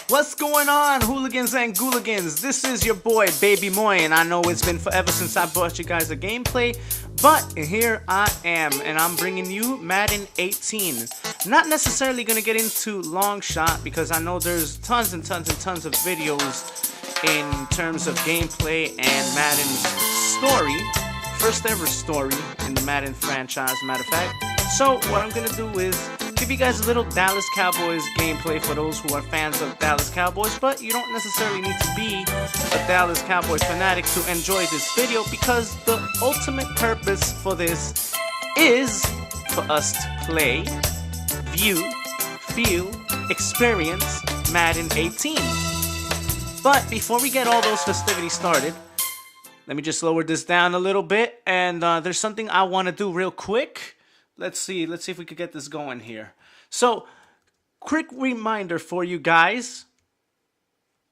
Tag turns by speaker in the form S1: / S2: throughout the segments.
S1: What's going on, hooligans and gooligans? This is your boy, BabyMoy, and I know it's been forever since I brought you guys a gameplay, but here I am, and I'm bringing you Madden 18. Not necessarily going to get into long shot, because I know there's tons and tons and tons of videos in terms of gameplay and Madden's story, first ever story in the Madden franchise, matter of fact. So what I'm going to do is give you guys a little Dallas Cowboys gameplay for those who are fans of Dallas Cowboys, but you don't necessarily need to be a Dallas Cowboys fanatic to enjoy this video, because the ultimate purpose for this is for us to play, view, feel, experience Madden 18. But before we get all those festivities started, let me just lower this down a little bit, and there's something I want to do real quick. Let's see if we could get this going here. So, quick reminder for you guys.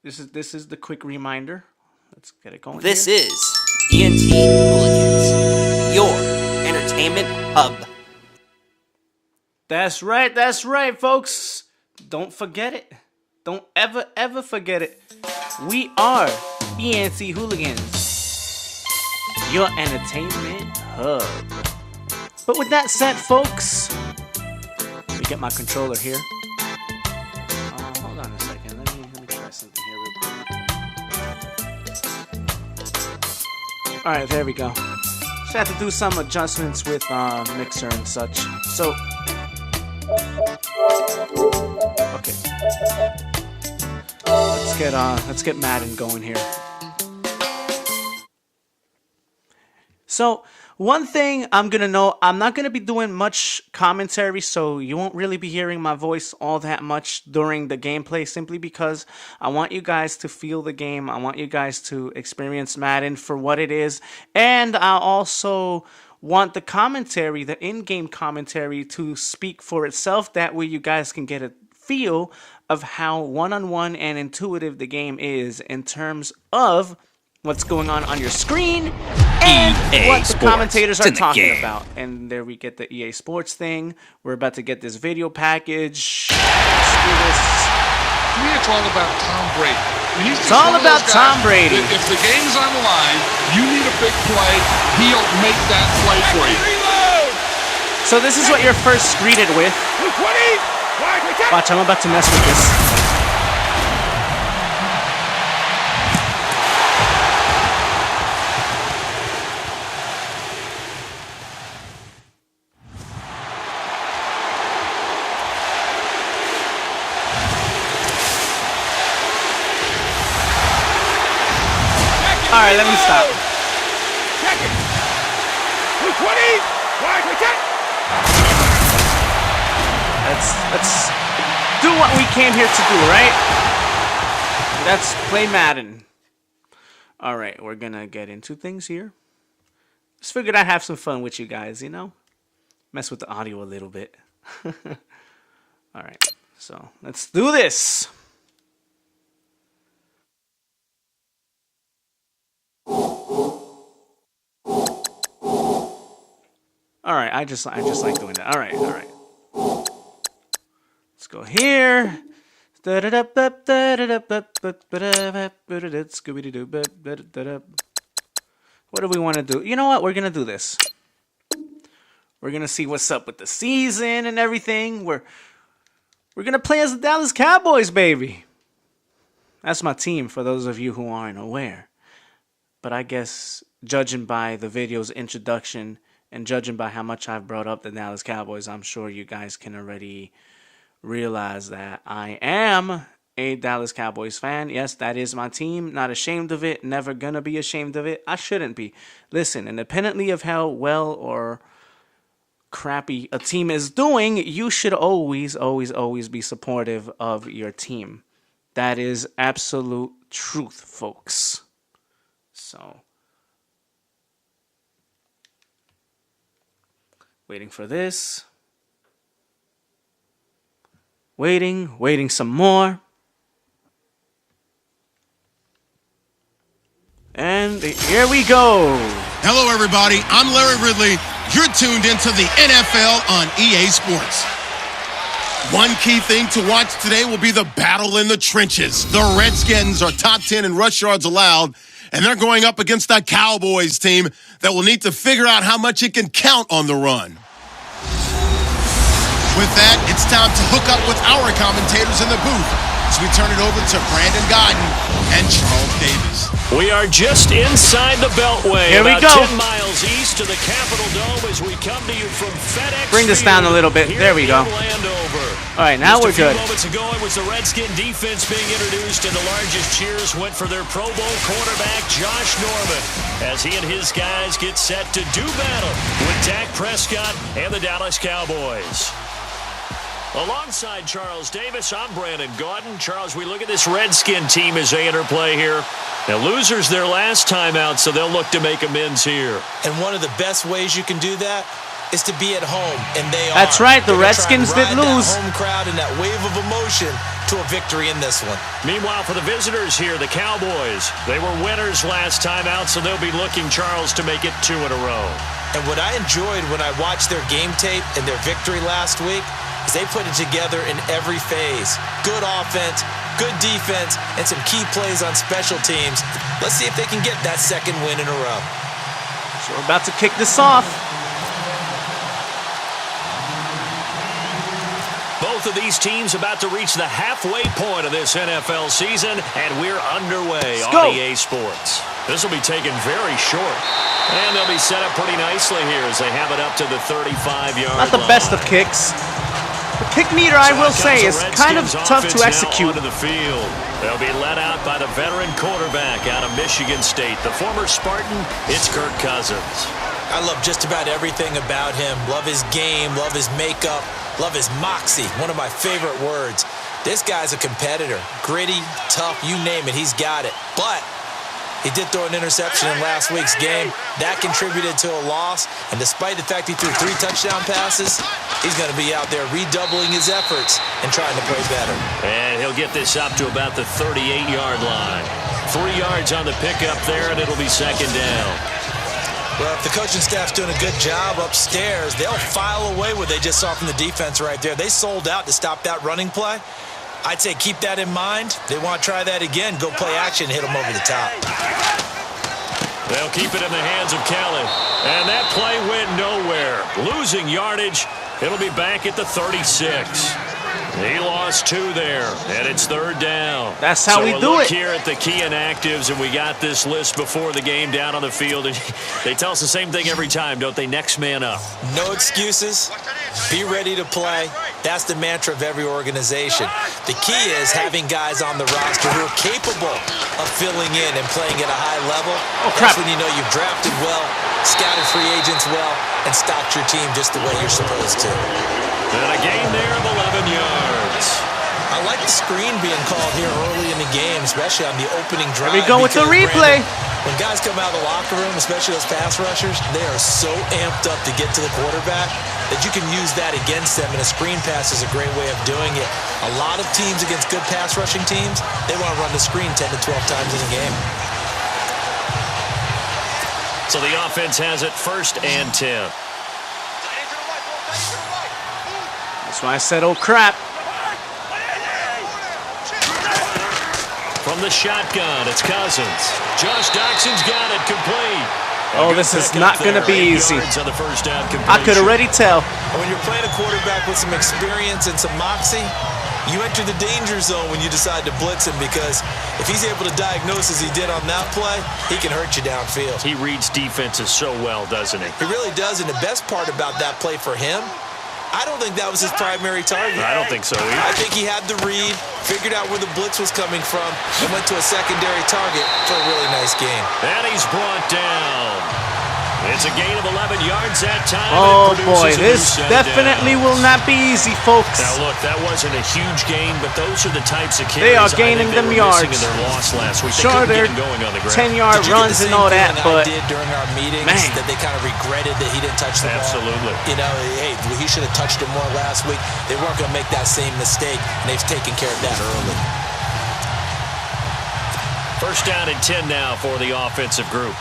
S1: This is the quick reminder. Let's get it going.
S2: This is ENTHooligins, your entertainment hub.
S1: That's right, folks. Don't forget it. Don't ever forget it. We are ENTHooligins, your entertainment hub. But with that said, folks, let me get my controller here. Hold on a second. Let me try something here real quick. All right, there we go. Just have to do some adjustments with mixer and such. So, okay, let's get Madden going here. So, one thing I'm going to know, I'm not going to be doing much commentary, so you won't really be hearing my voice all that much during the gameplay, simply because I want you guys to feel the game. I want you guys to experience Madden for what it is, and I also want the commentary, the in-game commentary, to speak for itself. That way you guys can get a feel of how one-on-one and intuitive the game is in terms of what's going on your screen and what the commentators are talking about. And there we get the EA Sports thing. We're about to get this video package. Let's do this.
S3: To me, it's all about Tom Brady.
S1: It's all about Tom Brady.
S3: If the game's on the line, you need a big play, he'll make that play for you.
S1: So this is what you're first greeted with. Watch, I'm about to mess with this. All right, let me stop.
S4: Check it. 220. Wide, check.
S1: Let's do what we came here to do, right? Let's play Madden. All right, we're gonna get into things here. Just figured I'd have some fun with you guys, you know? Mess with the audio a little bit. All right, so let's do this. All right, I just like doing that. All right. Let's go here. What do we want to do? You know what? We're gonna do this. We're gonna see what's up with the season and everything. We're gonna play as the Dallas Cowboys, baby. That's my team, for those of you who aren't aware. But I guess, judging by the video's introduction and judging by how much I've brought up the Dallas Cowboys, I'm sure you guys can already realize that I am a Dallas Cowboys fan. Yes, that is my team. Not ashamed of it. Never gonna be ashamed of it. I shouldn't be. Listen, independently of how well or crappy a team is doing, you should always be supportive of your team. That is absolute truth, folks. So, waiting for this. Waiting some more. And here we go.
S5: Hello, everybody. I'm Larry Ridley. You're tuned into the NFL on EA Sports. One key thing to watch today will be the battle in the trenches. The Redskins are top 10 in rush yards allowed, and they're going up against a Cowboys team that will need to figure out how much it can count on the run. With that, it's time to hook up with our commentators in the booth as we turn it over to Brandon Godden and Charles Davis.
S6: We are just inside the Beltway.
S1: Here we
S6: about
S1: go.
S6: 10 miles east of the Capitol Dome as we come to you from FedEx.
S1: Bring this down a little bit. There we go. All right, now we're good.
S6: Just a few moments ago, it was the Redskin defense being introduced, and the largest cheers went for their Pro Bowl quarterback, Josh Norman, as he and his guys get set to do battle with Dak Prescott and the Dallas Cowboys. Alongside Charles Davis, I'm Brandon Gaudin. Charles, we look at this Redskin team as they interplay here. Now, losers their last time out, so they'll look to make amends here.
S7: And one of the best ways you can do that is to be at home, and they are.
S1: That's right, the Redskins did lose.
S7: That home crowd and that wave of emotion to a victory in this one.
S6: Meanwhile, for the visitors here, the Cowboys, they were winners last time out, so they'll be looking, Charles, to make it 2 in a row.
S7: And what I enjoyed when I watched their game tape and their victory last week is they put it together in every phase. Good offense, good defense, and some key plays on special teams. Let's see if they can get that second win in a row.
S1: So we're about to kick this off.
S6: Both of these teams about to reach the halfway point of this NFL season, and we're underway on EA Sports. This will be taken very short, and they'll be set up pretty nicely here as they have it up to the 35-yard line.
S1: Not the best of kicks. The kick meter, I will say, is kind of tough to execute.
S6: The field. They'll be led out by the veteran quarterback out of Michigan State, the former Spartan. It's Kirk Cousins.
S7: I love just about everything about him. Love his game, love his makeup, love his moxie, one of my favorite words. This guy's a competitor. Gritty, tough, you name it, he's got it. But he did throw an interception in last week's game. That contributed to a loss. And despite the fact he threw 3 touchdown passes, he's going to be out there redoubling his efforts and trying to play better.
S6: And he'll get this up to about the 38-yard line. 3 yards on the pickup there, and it'll be second down.
S7: Well, if the coaching staff's doing a good job upstairs, they'll file away what they just saw from the defense right there. They sold out to stop that running play. I'd say keep that in mind. They want to try that again. Go play action, hit them over the top.
S6: They'll keep it in the hands of Kelly. And that play went nowhere. Losing yardage. It'll be back at the 36. He lost 2 there, and it's third down.
S1: That's how we do it.
S6: Here at the key inactives, and we got this list before the game down on the field. And they tell us the same thing every time, don't they? Next man up.
S7: No excuses. Be ready to play. That's the mantra of every organization. The key is having guys on the roster who are capable of filling in and playing at a high level.
S1: Oh, crap.
S7: That's when you know you've drafted well, scouted free agents well, and stocked your team just the way you're supposed to.
S6: And a gain there of 11 yards.
S7: I like the screen being called here early in the game, especially on the opening drive.
S1: Here we go with the replay.
S7: When guys come out of the locker room, especially those pass rushers, they are so amped up to get to the quarterback that you can use that against them, and a screen pass is a great way of doing it. A lot of teams against good pass rushing teams, they want to run the screen 10 to 12 times in a game.
S6: So the offense has it 1st and 10.
S1: That's why I said, oh, crap.
S6: From the shotgun, it's Cousins. Josh Doxson's got it complete.
S1: Oh, this is not going to be easy.
S6: On the first down
S1: I could already tell.
S7: When you're playing a quarterback with some experience and some moxie, you enter the danger zone when you decide to blitz him, because if he's able to diagnose as he did on that play, he can hurt you downfield.
S6: He reads defenses so well, doesn't he?
S7: He really does, and the best part about that play for him, I don't think that was his primary target.
S6: I don't think so either.
S7: I think he had the read, figured out where the blitz was coming from, and went to a secondary target for a really nice game.
S6: And he's brought down. It's a gain of 11 yards that time.
S1: Oh, boy, this definitely will not be easy, folks.
S6: Now, look, that wasn't a huge gain, but those are the types of carries
S1: they are gaining them yards.
S6: In their loss last week.
S1: Sure, they're 10-yard runs and all that, but
S7: I did during our meetings, that they kind of regretted that he didn't touch the ball.
S6: Absolutely.
S7: You know, hey, he should have touched it more last week. They weren't going to make that same mistake, and they've taken care of that early.
S6: First down and 10 now for the offensive group.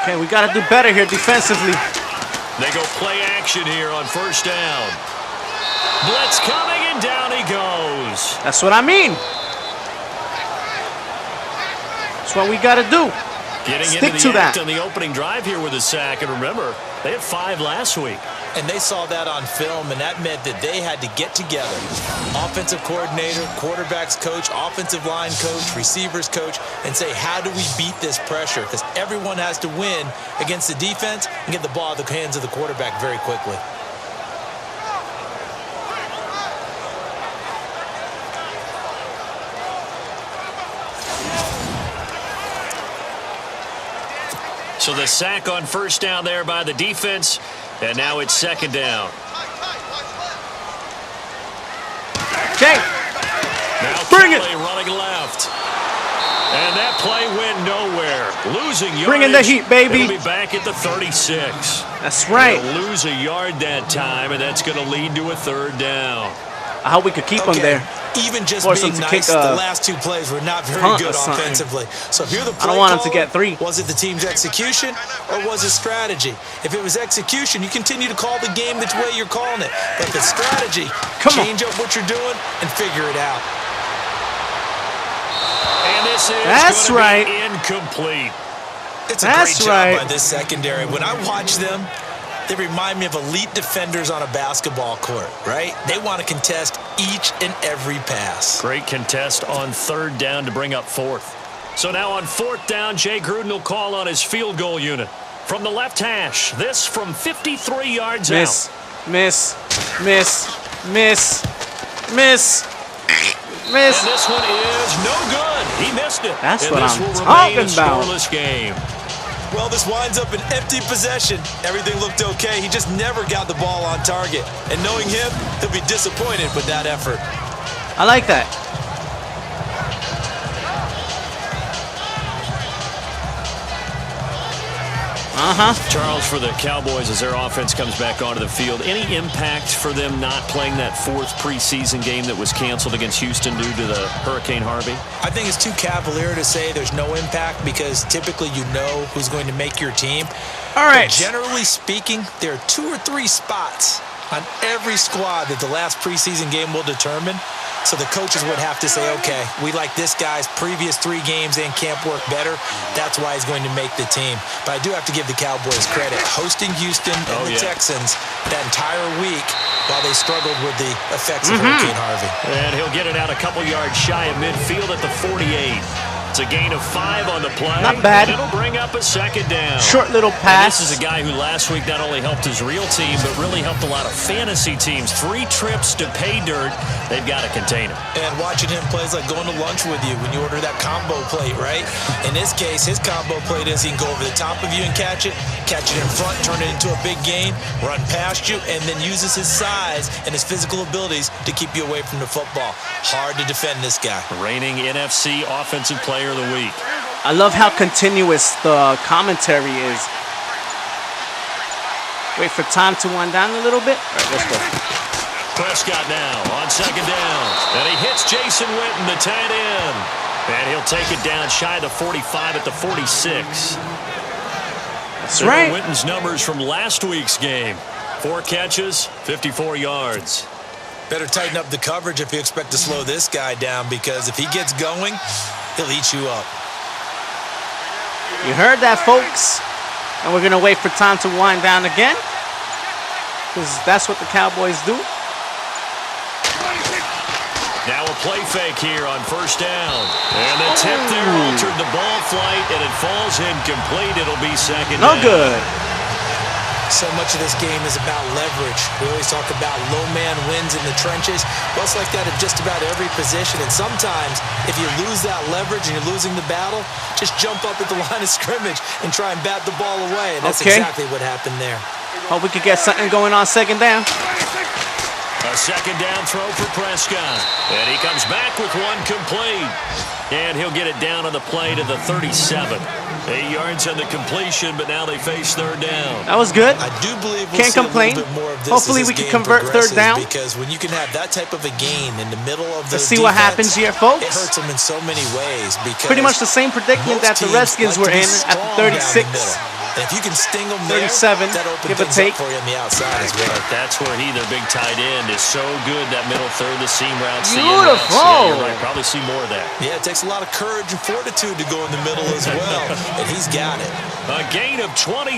S1: Okay, we got to do better here defensively.
S6: They go play action here on first down. Blitz coming, and down he goes.
S1: That's what I mean. That's what we got to do.
S6: Getting
S1: Stick
S6: into
S1: to
S6: the act
S1: that.
S6: on the opening drive here with a sack. And remember, they had 5 last week.
S7: And they saw that on film, and that meant that they had to get together. Offensive coordinator, quarterbacks coach, offensive line coach, receivers coach, and say, how do we beat this pressure? Because everyone has to win against the defense and get the ball out of the hands of the quarterback very quickly.
S6: So the sack on first down there by the defense, and now it's second down.
S1: Okay.
S6: Now
S1: Bring it.
S6: Kelly running left. And that play went nowhere. Losing yardage.
S1: Bring in the heat, baby.
S6: It'll be back at the 36.
S1: That's right.
S6: They'll lose a yard that time, and that's going to lead to a third down.
S1: I hope we could keep him there.
S7: Even just
S1: Force
S7: being
S1: him to
S7: nice,
S1: kick a
S7: the last 2 plays were not very
S1: punt
S7: good
S1: or something.
S7: offensively. So if you're the play
S1: I don't want him to
S7: caller,
S1: get 3.
S7: Was it the team's execution or was it strategy? If it was execution, you continue to call the game the way you're calling it. But if it's strategy, change up what you're doing and figure it out.
S6: And this is
S1: That's right.
S6: be incomplete.
S7: It's a
S1: That's
S7: great
S1: right.
S7: job by this secondary. When I watch them, they remind me of elite defenders on a basketball court, right? They want to contest each and every pass.
S6: Great contest on third down to bring up fourth. So now on fourth down, Jay Gruden will call on his field goal unit. From the left hash, this from 53 yards
S1: Miss,
S6: out.
S1: miss, miss, miss, miss, miss.
S6: And this one is no good. He missed it.
S1: That's
S6: and
S1: what
S6: this
S1: I'm
S6: will
S1: talking
S6: remain a
S1: about.
S6: scoreless game.
S7: Well, this winds up an empty possession. Everything looked okay. He just never got the ball on target. And knowing him, he'll be disappointed with that effort.
S1: I like that.
S6: Charles, for the Cowboys, as their offense comes back onto the field, any impact for them not playing that 4th preseason game that was canceled against Houston due to the Hurricane Harvey?
S7: I think it's too cavalier to say there's no impact because typically you know who's going to make your team.
S1: All right.
S7: But generally speaking, there are 2 or 3 spots on every squad that the last preseason game will determine. So the coaches would have to say, okay, we like this guy's previous 3 games in camp work better. That's why he's going to make the team. But I do have to give the Cowboys credit. Hosting Houston and the Texans that entire week while they struggled with the effects of Hurricane Harvey.
S6: And he'll get it out a couple yards shy of midfield at the 48. It's a gain of 5 on the play.
S1: Not bad.
S6: And it'll bring up a second down.
S1: Short little
S6: And
S1: pass.
S6: this is a guy who last week not only helped his real team, but really helped a lot of fantasy teams. 3 trips to pay dirt. They've got to contain him.
S7: And watching him play is like going to lunch with you when you order that combo plate, right? In this case, his combo plate is he can go over the top of you and catch it in front, turn it into a big gain, run past you, and then uses his size and his physical abilities to keep you away from the football. Hard to defend this guy.
S6: Reigning NFC Offensive Player of the Week.
S1: I love how continuous the commentary is. Wait for time to wind down a little bit. All right, let's go.
S6: Prescott now on second down. And he hits Jason Witten, the tight end. And he'll take it down shy of the 45 at the 46.
S1: That's right.
S6: Witten's numbers from last week's game. 4 catches, 54 yards.
S7: Better tighten up the coverage if you expect to slow this guy down, because if he gets going, he'll eat you up.
S1: You heard that, folks. And we're going to wait for time to wind down again, because that's what the Cowboys do.
S6: Now a play fake here on first down. And the tip there altered the ball flight, and it falls incomplete. It'll be second down.
S1: No good.
S7: So much of this game is about leverage. We always talk about low man wins in the trenches. Well, it's like that at just about every position. And sometimes, if you lose that leverage and you're losing the battle, just jump up at the line of scrimmage and try and bat the ball away. And that's exactly what happened there.
S1: Hope we could get something going on second down.
S6: A second down throw for Prescott. And he comes back with one complete. And he'll get it down on the play to the 37. 8 yards on the completion, but now they face third down.
S1: That was good.
S7: I do believe we'll
S1: Can't
S7: see
S1: complain.
S7: a little bit more of this.
S1: Hopefully we can convert third down.
S7: Because when you can have that type of a gain in the middle of the
S1: Let's see what happens here, folks.
S7: It hurts them in so many ways. Because
S1: pretty much the same predicament that the Redskins were in at the 36.
S7: And if you can sting them there,
S1: 37,
S7: that opens
S1: give or
S7: things
S1: take.
S7: up for you on the outside as well.
S6: That's where he, their big tight end, is so good. That middle third, the seam routes, the in
S1: Beautiful.
S6: routes. Yeah, you're right. Probably see more of that.
S7: Yeah, it takes a lot of courage and fortitude to go in the middle as well, and he's got it.
S6: A gain of 26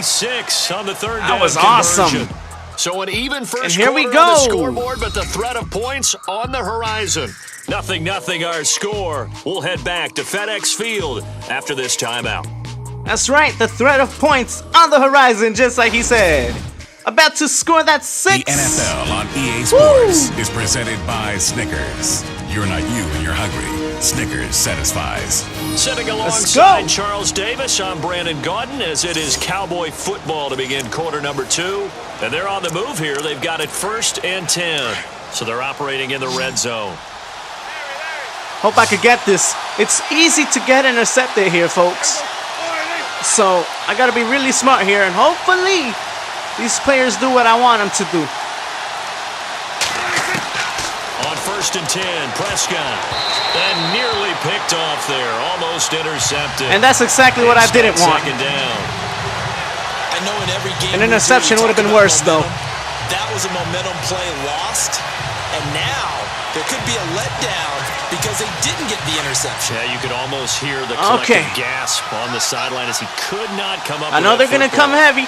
S6: on the third
S1: That
S6: down
S1: was
S6: conversion.
S1: awesome.
S6: So an even first
S1: And here we
S6: quarter on the
S1: go.
S6: scoreboard, but the threat of points on the horizon. 0-0 our score. We'll head back to FedEx Field after this timeout.
S1: That's right, the threat of points on the horizon, just like he said. About to score that 6.
S8: The NFL on EA Sports is presented by Snickers. You're not you when you're hungry. Snickers satisfies.
S6: Sitting
S1: go.
S6: alongside Charles Davis, I'm Brandon Gaudin, as it is Cowboy football to begin quarter number 2. And they're on the move here. They've got it 1st and 10. So they're operating in the red zone.
S1: Hope I could get this. It's easy to get intercepted here, folks. So I gotta be really smart here, and hopefully these players do what I want them to do.
S6: On 1st and 10, Prescott. And nearly picked off there. Almost intercepted.
S1: And that's exactly what I didn't want.
S6: 2nd down.
S7: I know in every game
S1: An interception would have been worse, though.
S7: That was a momentum play lost, and now there could be a letdown because they didn't get the interception.
S6: Yeah, you could almost hear the collective gasp on the sideline as he could not come up
S1: I know
S6: with
S1: they're
S6: that
S1: gonna come
S6: football.
S1: heavy.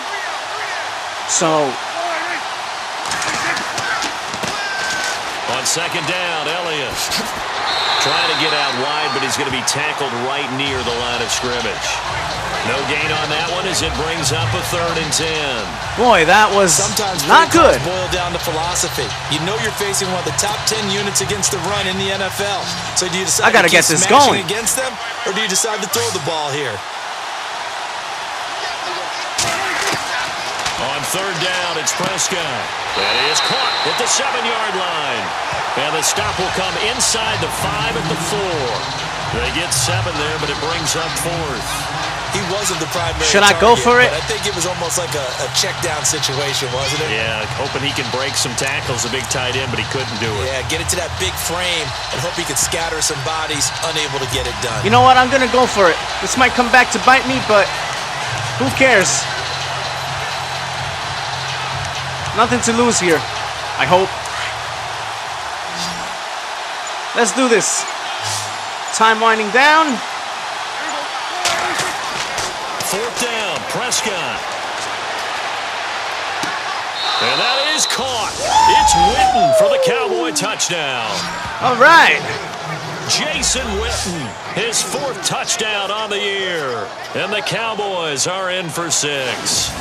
S1: So
S6: On 2nd down, Elliott trying to get out wide, but he's going to be tackled right near the line of scrimmage. No gain on that one as it brings up a 3rd and 10.
S1: boy, that was
S7: Sometimes
S1: not
S7: play
S1: good.
S7: calls boil down to philosophy. You know you're facing one of the top 10 units against the run in the NFL. So do you decide
S1: I gotta
S7: to keep
S1: get this
S7: smashing
S1: going.
S7: against them, or do you decide to throw the ball here?
S6: On 3rd down, it's Prescott. That is caught at the 7-yard line. And the stop will come inside the 5 at the 4. They get 7 there, but it brings up 4th.
S7: He wasn't the primary
S1: Should I go
S7: target,
S1: for it?
S7: but I think it was almost like a check down situation, wasn't it?
S6: Yeah, hoping he can break some tackles, a big tight end, but he couldn't do it.
S7: Yeah, get it to that big frame and hope he could scatter some bodies, unable to get it done.
S1: You know what? I'm gonna go for it. This might come back to bite me, but who cares? Nothing to lose here, I hope. Let's do this. Time winding down.
S6: 4th down, Prescott. And that is caught. It's Witten for the Cowboy touchdown.
S1: All right.
S6: Jason Witten, his 4th touchdown on the year. And the Cowboys are in for 6.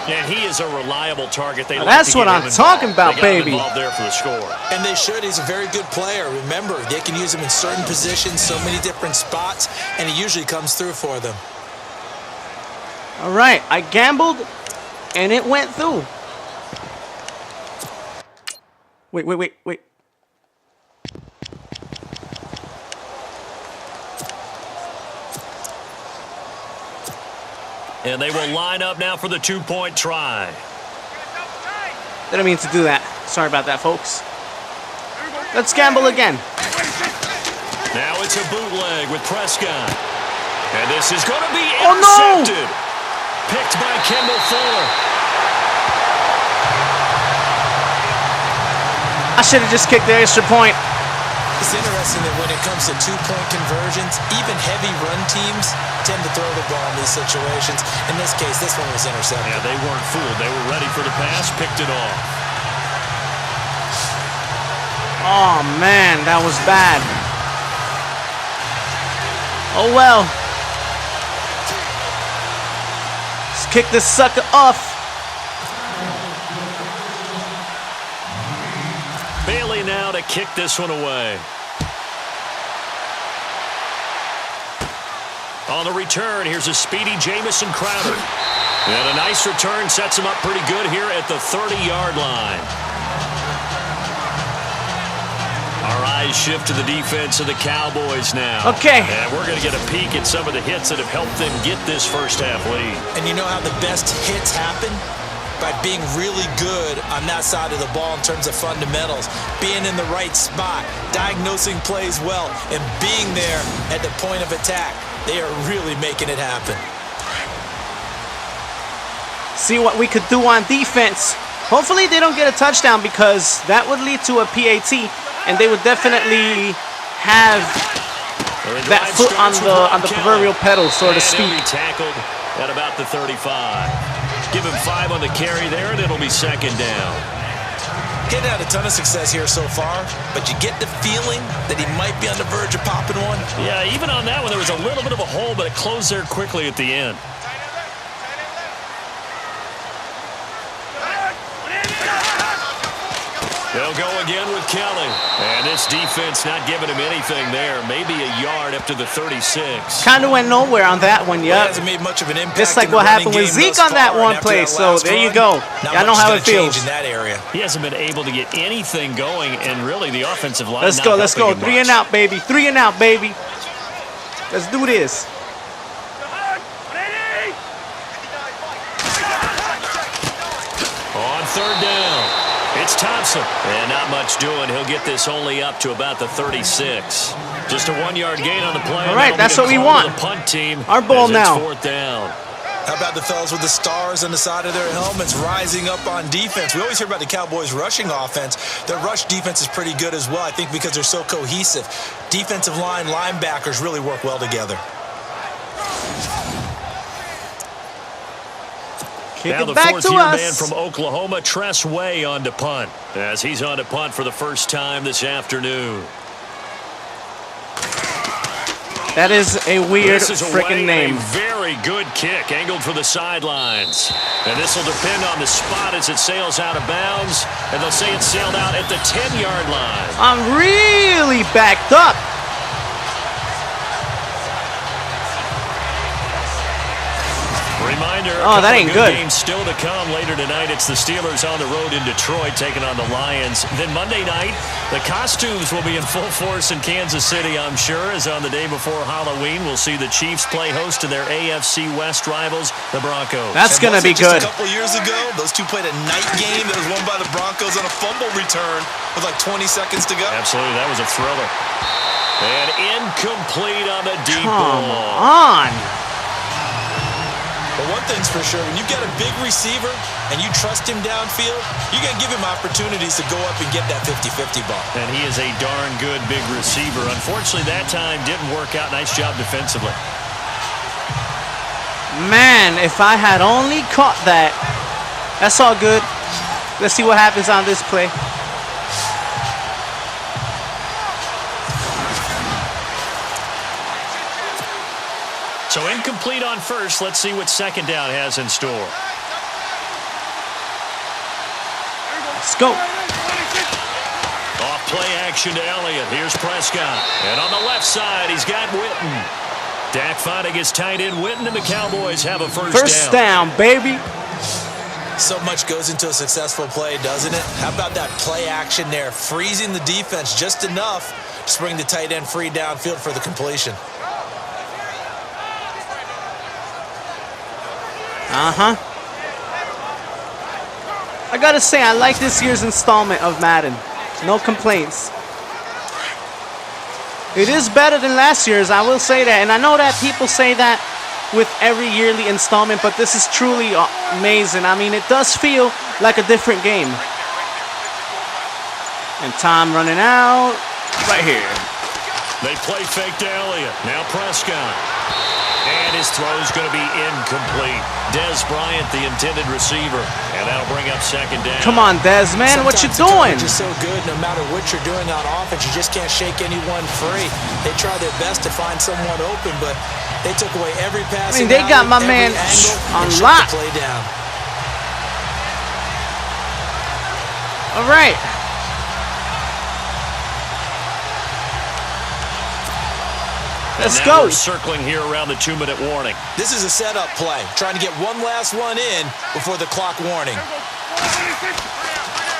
S6: And he is a reliable target. They
S1: Now
S6: like
S1: that's
S6: to
S1: what
S6: get
S1: I'm
S6: him
S1: talking
S6: involved.
S1: about,
S6: They got him
S1: baby.
S6: involved there for the score.
S7: And they should. He's a very good player. Remember, they can use him in certain positions, so many different spots, and he usually comes through for them.
S1: All right. I gambled, and it went through. Wait.
S6: And they will line up now for the 2-point try.
S1: Didn't mean to do that. Sorry about that, folks. Let's gamble again.
S6: Now it's a bootleg with Prescott. And this is going to be
S1: Oh, no!
S6: intercepted. Picked by Kendall Fuller.
S1: I should have just kicked the extra point.
S7: It's interesting that when it comes to 2-point conversions, even heavy run teams tend to throw the ball in these situations. In this case, this one was intercepted.
S6: Yeah, they weren't fooled. They were ready for the pass, picked it off.
S1: Oh, man, that was bad. Oh, well. Let's kick this sucker off.
S6: Bailey now to kick this one away. On the return, here's a speedy Jamison Crowder. And a nice return sets him up pretty good here at the 30-yard line. Our eyes shift to the defense of the Cowboys now.
S1: Okay.
S6: And we're going to get a peek at some of the hits that have helped them get this first-half lead.
S7: And you know how the best hits happen? By being really good on that side of the ball in terms of fundamentals, being in the right spot, diagnosing plays well, and being there at the point of attack. They are really making it happen.
S1: see what we could do on defense. Hopefully they don't get a touchdown because that would lead to a PAT, and they would definitely have that foot on the proverbial pedal, so to speak.
S6: Tackled at about the 35. Give him 5 on the carry there, and it'll be second down.
S7: Getting had a ton of success here so far, but you get the feeling that he might be on the verge of popping one.
S6: Yeah, even on that one, there was a little bit of a hole, but it closed there quickly at the end. They'll go again with Kelly. And this defense not giving him anything there. Maybe a yard up to the 36.
S1: Kind of went nowhere on that one,
S7: Well, hasn't made much of an impact.
S1: Just like what happened with Zeke on that one play. So there you go. I know how it feels.
S7: In that area.
S6: He hasn't been able to get anything going, and really the offensive line.
S1: Let's go. 3 and out, baby. 3 and out, baby. Let's do this.
S6: On third down. It's Thompson. And not much doing. He'll get this only up to about the 36. Just a 1-yard gain on the play.
S1: All right, that's what we want.
S6: The punt team.
S1: Our ball now.
S6: Fourth down.
S7: How about the fellas with the stars on the side of their helmets rising up on defense? We always hear about the Cowboys' rushing offense. Their rush defense is pretty good as well, I think, because they're so cohesive. Defensive line, linebackers really work well together.
S6: Now the fourth-year man from Oklahoma, Tress Way, on to punt, as he's on to punt for the first time this afternoon.
S1: That is a weird freaking name.
S6: A very good kick, angled for the sidelines. And this will depend on the spot as it sails out of bounds. And they'll say it sailed out at the 10-yard line.
S1: I'm really backed up.
S6: Reminder,
S1: oh, that ain't good.
S6: Games still to come later tonight. It's the Steelers on the road in Detroit taking on the Lions. Then Monday night, the costumes will be in full force in Kansas City, I'm sure, as on the day before Halloween, we'll see the Chiefs play host to their AFC West rivals, the Broncos.
S1: That's going to be good.
S7: A couple years ago, those two played a night game that was won by the Broncos on a fumble return with like 20 seconds to go.
S6: Absolutely, that was a thriller. And incomplete on the deep ball.
S1: Come on.
S7: But one thing's for sure, when you get a big receiver and you trust him downfield, you're going to give him opportunities to go up and get that 50-50 ball.
S6: And he is a darn good big receiver. Unfortunately, that time didn't work out. Nice job defensively.
S1: Man, if I had only caught that. That's all good. Let's see what happens on this play.
S6: So incomplete on first. Let's see what second down has in store.
S1: Let's go.
S6: Off play action to Elliott. Here's Prescott. And on the left side, he's got Witten. Dak finding his tight end Witten, and the Cowboys have a first
S1: down, baby.
S7: So much goes into a successful play, doesn't it? How about that play action there? Freezing the defense just enough to bring the tight end free downfield for the completion.
S1: I gotta say, I like this year's installment of Madden. No complaints. It is better than last year's, I will say that. And I know that people say that with every yearly installment, but this is truly amazing. I mean, it does feel like a different game. And time running out right here.
S6: They play fake to Elliott. Now Prescott. And his throw is going to be incomplete. Dez Bryant, the intended receiver. And that'll bring up second down.
S1: Come on, Dez, man.
S7: Sometimes
S1: what you doing?
S7: It's just so good. No matter what you're doing on offense, you just can't shake anyone free. They try their best to find someone open, but they took away every pass.
S1: I mean, they got my man on lock.
S7: Play down.
S1: All right. Let's go.
S6: We're circling here around the 2-minute warning.
S7: This is a setup play, trying to get one last one in before the clock warning.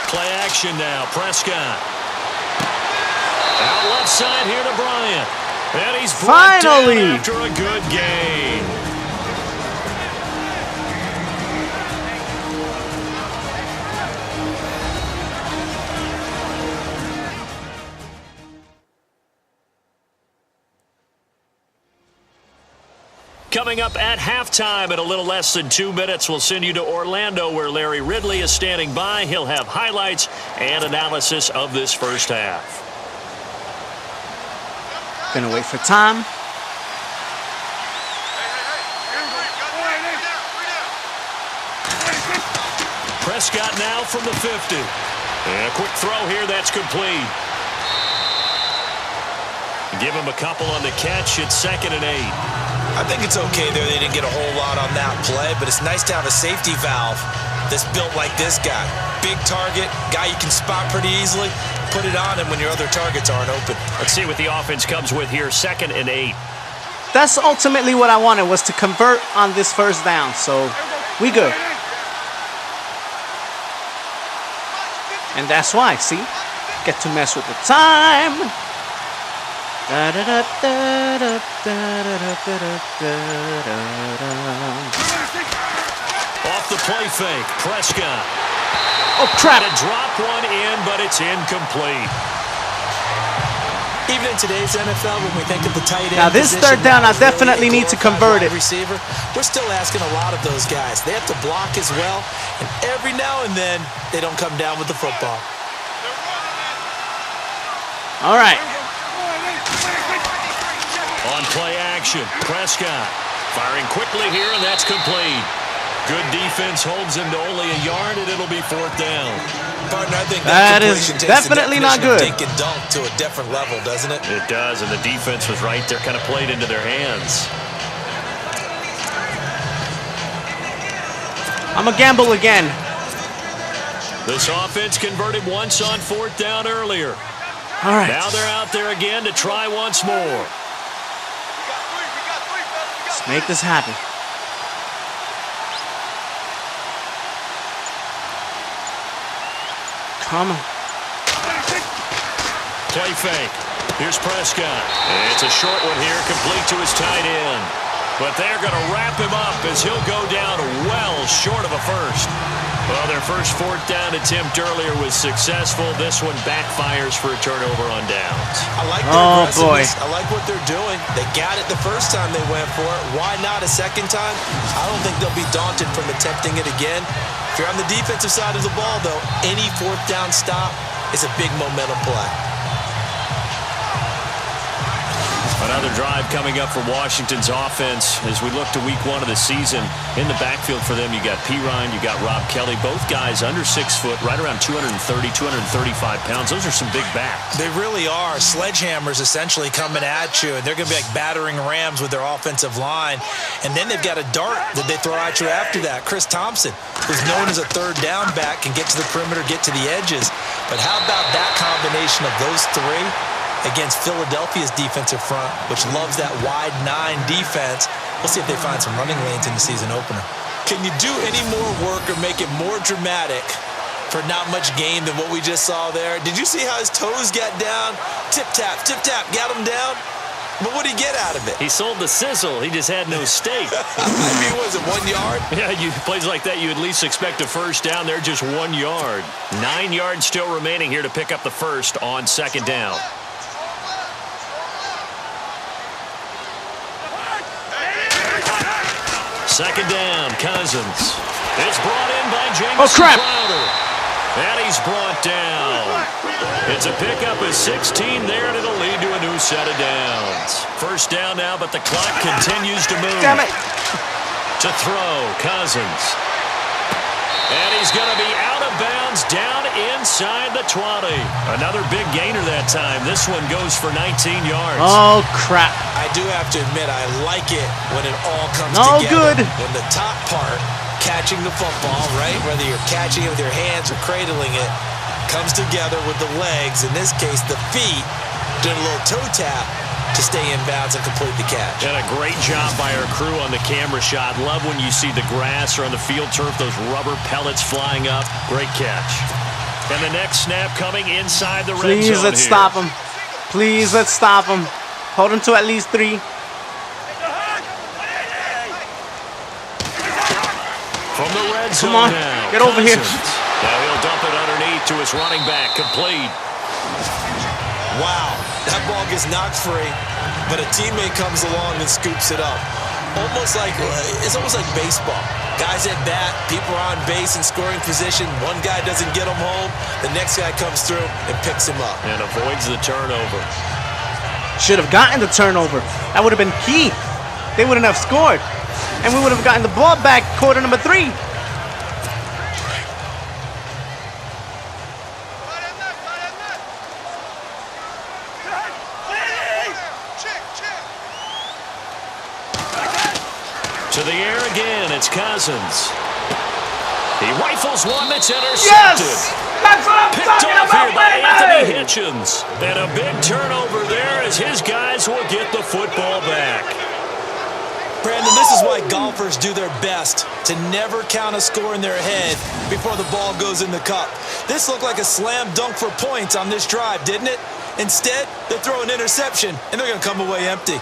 S6: Play action now. Prescott. Out left side here to Bryant. And he's
S1: finally
S6: after a good game. Coming up at halftime in a little less than 2 minutes, we'll send you to Orlando where Larry Ridley is standing by. He'll have highlights and analysis of this first half.
S1: Gonna wait for time.
S6: Prescott now from the 50. And a quick throw here, that's complete. Give him a couple on the catch. It's 2nd and 8.
S7: I think it's okay there. They didn't get a whole lot on that play, but it's nice to have a safety valve that's built like this guy. Big target, guy you can spot pretty easily. Put it on him when your other targets aren't open.
S6: Let's see what the offense comes with here. 2nd and 8.
S1: That's ultimately what I wanted, was to convert on this first down. So we good. And that's why, see? Get to mess with the time.
S6: Off the play fake, Prescott.
S1: Oh, crap.
S6: To drop one in, but it's incomplete.
S7: Even in today's NFL, when we think of the tight end
S1: now this
S7: position,
S1: 3rd down, I
S7: really
S1: definitely need to convert it.
S7: Receiver, we're still asking a lot of those guys. They have to block as well, and every now and then, they don't come down with the football.
S1: All right.
S6: On play action, Prescott firing quickly here, and that's complete. Good defense holds him to only a yard, and it'll be 4th down.
S7: Partner, I think
S1: that is definitely not good.
S7: Dink and dunk to a different level, doesn't it?
S6: It does, and the defense was right there, kind of played into their hands.
S1: I'm a gamble again.
S6: This offense converted once on 4th down earlier.
S1: All right.
S6: Now they're out there again to try once more.
S1: Let's make this happen. Come on.
S6: Play fake. Here's Prescott. It's a short one here, complete to his tight end. But they're going to wrap him up as he'll go down well short of a first. Well, their first 4th down attempt earlier was successful. This one backfires for a turnover on downs.
S7: I like their aggressiveness.
S1: Boy.
S7: I like what they're doing. They got it the first time they went for it. Why not a second time? I don't think they'll be daunted from attempting it again. If you're on the defensive side of the ball, though, any 4th down stop is a big momentum play.
S6: Another drive coming up for Washington's offense as we look to week 1 of the season. In the backfield for them, you got Pirine, you got Rob Kelly, both guys under 6 foot, right around 230, 235 pounds. Those are some big backs.
S7: They really are. Sledgehammers essentially coming at you, and they're going to be like battering rams with their offensive line. And then they've got a dart that they throw at you after that. Chris Thompson, who's known as a 3rd down back, can get to the perimeter, get to the edges. But how about that combination of those 3 against Philadelphia's defensive front, which loves that wide 9 defense? We'll see if they find some running lanes in the season opener. Can you do any more work or make it more dramatic for not much game than what we just saw there? Did you see how his toes got down? Tip-tap, got him down. But what did he get out of it?
S6: He sold the sizzle. He just had no steak.
S7: I mean, was it 1 yard?
S6: Yeah, plays like that, you at least expect a first down. They're just 1 yard. 9 yards still remaining here to pick up the first on 2nd down. Second down, Cousins. It's brought in by James Crowder. And he's brought down. It's a pickup of 16 there, and it'll lead to a new set of downs. First down now, but the clock continues to move.
S1: Damn it.
S6: To throw, Cousins. And he's going to be out of bounds down inside the 20. Another big gainer that time. This one goes for 19 yards.
S1: Oh, crap.
S7: I do have to admit, I like it when it all comes
S1: together.
S7: Good. When the top part, catching the football, right? Whether you're catching it with your hands or cradling it, comes together with the legs. In this case, the feet, doing a little toe tap to stay in bounds and complete the catch.
S6: And a great job by our crew on the camera shot. Love when you see the grass or on the field turf, those rubber pellets flying up. Great catch. And the next snap coming inside the red zone.
S1: Please, let's stop him. Please, let's stop him. Hold him to at least 3.
S6: From the red zone.
S1: Come on,
S6: now,
S1: get over here.
S6: Now he'll dump it underneath to his running back, complete.
S7: Wow, that ball gets knocked free, but a teammate comes along and scoops it up. It's almost like baseball. Guys at bat, people are on base in scoring position. One guy doesn't get him home. The next guy comes through and picks him up.
S6: And avoids the turnover.
S1: Should have gotten the turnover. That would have been key. They wouldn't have scored. And we would have gotten the ball back quarter number 3.
S6: To the air again, it's Cousins. He rifles one that's intercepted.
S1: Yes! That's what I'm
S6: Picked
S1: talking
S6: off
S1: about,
S6: here by Anthony
S1: baby!
S6: Hitchens. And a big turnover there as his guys will get the football back.
S7: Brandon, this is why golfers do their best to never count a score in their head before the ball goes in the cup. This looked like a slam dunk for points on this drive, didn't it? Instead, they throw an interception, and they're going to come away empty.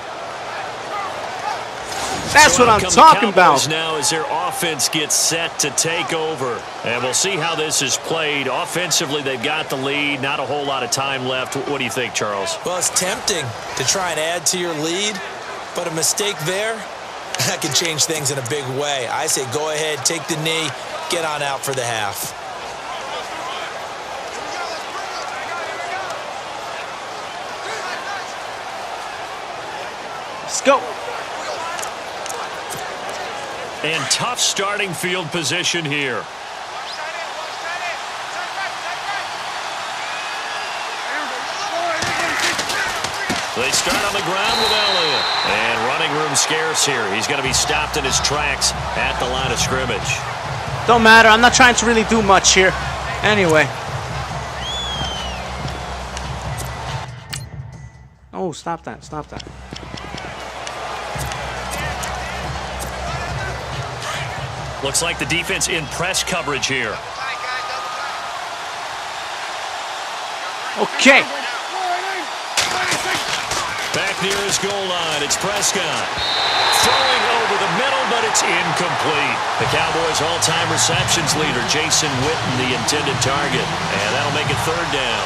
S1: That's what I'm talking about.
S6: Now as their offense gets set to take over. And we'll see how this is played. Offensively, they've got the lead. Not a whole lot of time left. What do you think, Charles?
S7: Well, it's tempting to try and add to your lead, but a mistake there, that can change things in a big way. I say go ahead, take the knee, get on out for the half.
S1: Let's go.
S6: And tough starting field position here. They start on the ground with Elliott. And running room scarce here. He's going to be stopped in his tracks at the line of scrimmage.
S1: Don't matter. I'm not trying to really do much here. Anyway. Oh, stop that. Stop that.
S6: Looks like the defense in press coverage here.
S1: Okay.
S6: Back near his goal line, it's Prescott. Throwing over the middle, but it's incomplete. The Cowboys' all-time receptions leader, Jason Witten, the intended target. And that'll make it third down.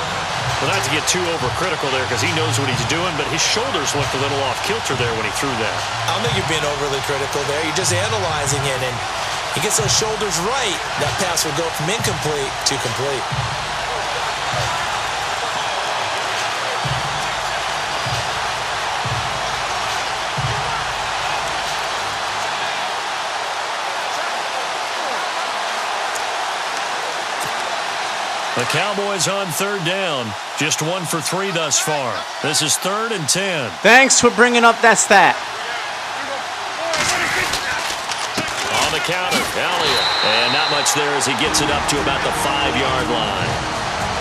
S6: Well, not to get too overcritical there because he knows what he's doing, but his shoulders looked a little off-kilter there when he threw that.
S7: I don't think you're being overly critical there. You're just analyzing it, and he gets those shoulders right. That pass will go from incomplete to complete.
S6: The Cowboys on third down. Just 1 for 3 thus far. This is 3rd and 10.
S1: Thanks for bringing up that stat.
S6: On the counter, Elliott. And not much there as he gets it up to about the 5-yard line.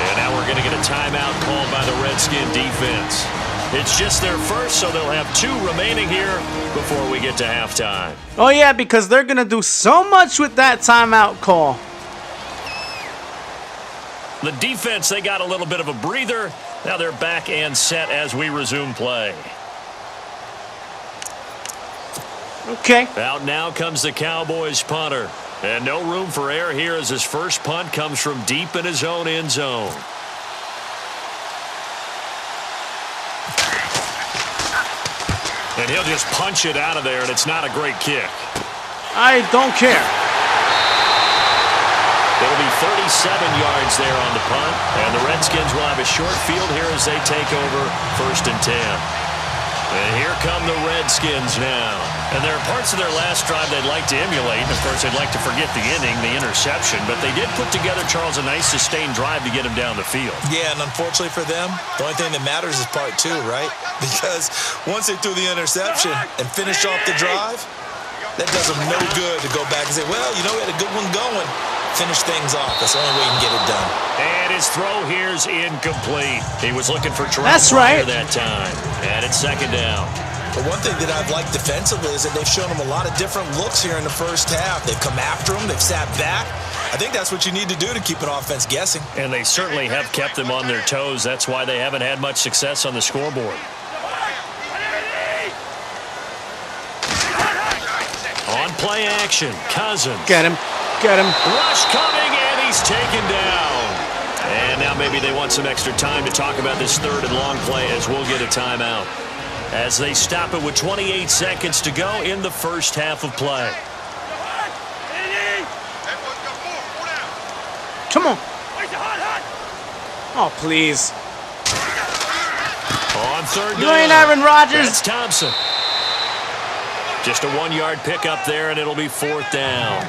S6: And now we're going to get a timeout called by the Redskin defense. It's just their first, so they'll have 2 remaining here before we get to halftime.
S1: Oh, yeah, because they're going to do so much with that timeout call.
S6: The defense, they got a little bit of a breather. Now they're back and set as we resume play.
S1: Okay.
S6: Out now comes the Cowboys punter. And no room for error here as his first punt comes from deep in his own end zone. And he'll just punch it out of there, and it's not a great kick.
S1: I don't care.
S6: It'll be 37 yards there on the punt, and the Redskins will have a short field here as they take over 1st and 10. And here come the Redskins now. And there are parts of their last drive they'd like to emulate. And, of course, they'd like to forget the inning, the interception. But they did put together, Charles, a nice sustained drive to get him down the field.
S7: Yeah, and unfortunately for them, the only thing that matters is part 2, right? Because once they threw the interception and finished off the drive, that does them no good to go back and say, well, you know, we had a good one going. Finish things off. That's the only way you can get it done.
S6: And his throw here's incomplete. He was looking for Jerome
S1: That's right.
S6: that time. And it's 2nd down.
S7: But one thing that I've liked defensively is that they've shown them a lot of different looks here in the first half. They've come after them. They've sat back. I think that's what you need to do to keep an offense guessing.
S6: And they certainly have kept them on their toes. That's why they haven't had much success on the scoreboard. On play action, Cousins.
S1: Get him. Get him.
S6: Rush coming, and he's taken down. And now maybe they want some extra time to talk about this 3rd and long play as we'll get a timeout. as they stop it with 28 seconds to go in the first half of play.
S1: Come on. Oh, please.
S6: On third down.
S1: You ain't Aaron Rodgers.
S6: That's Thompson. Just a 1-yard pickup there, and it'll be 4th down.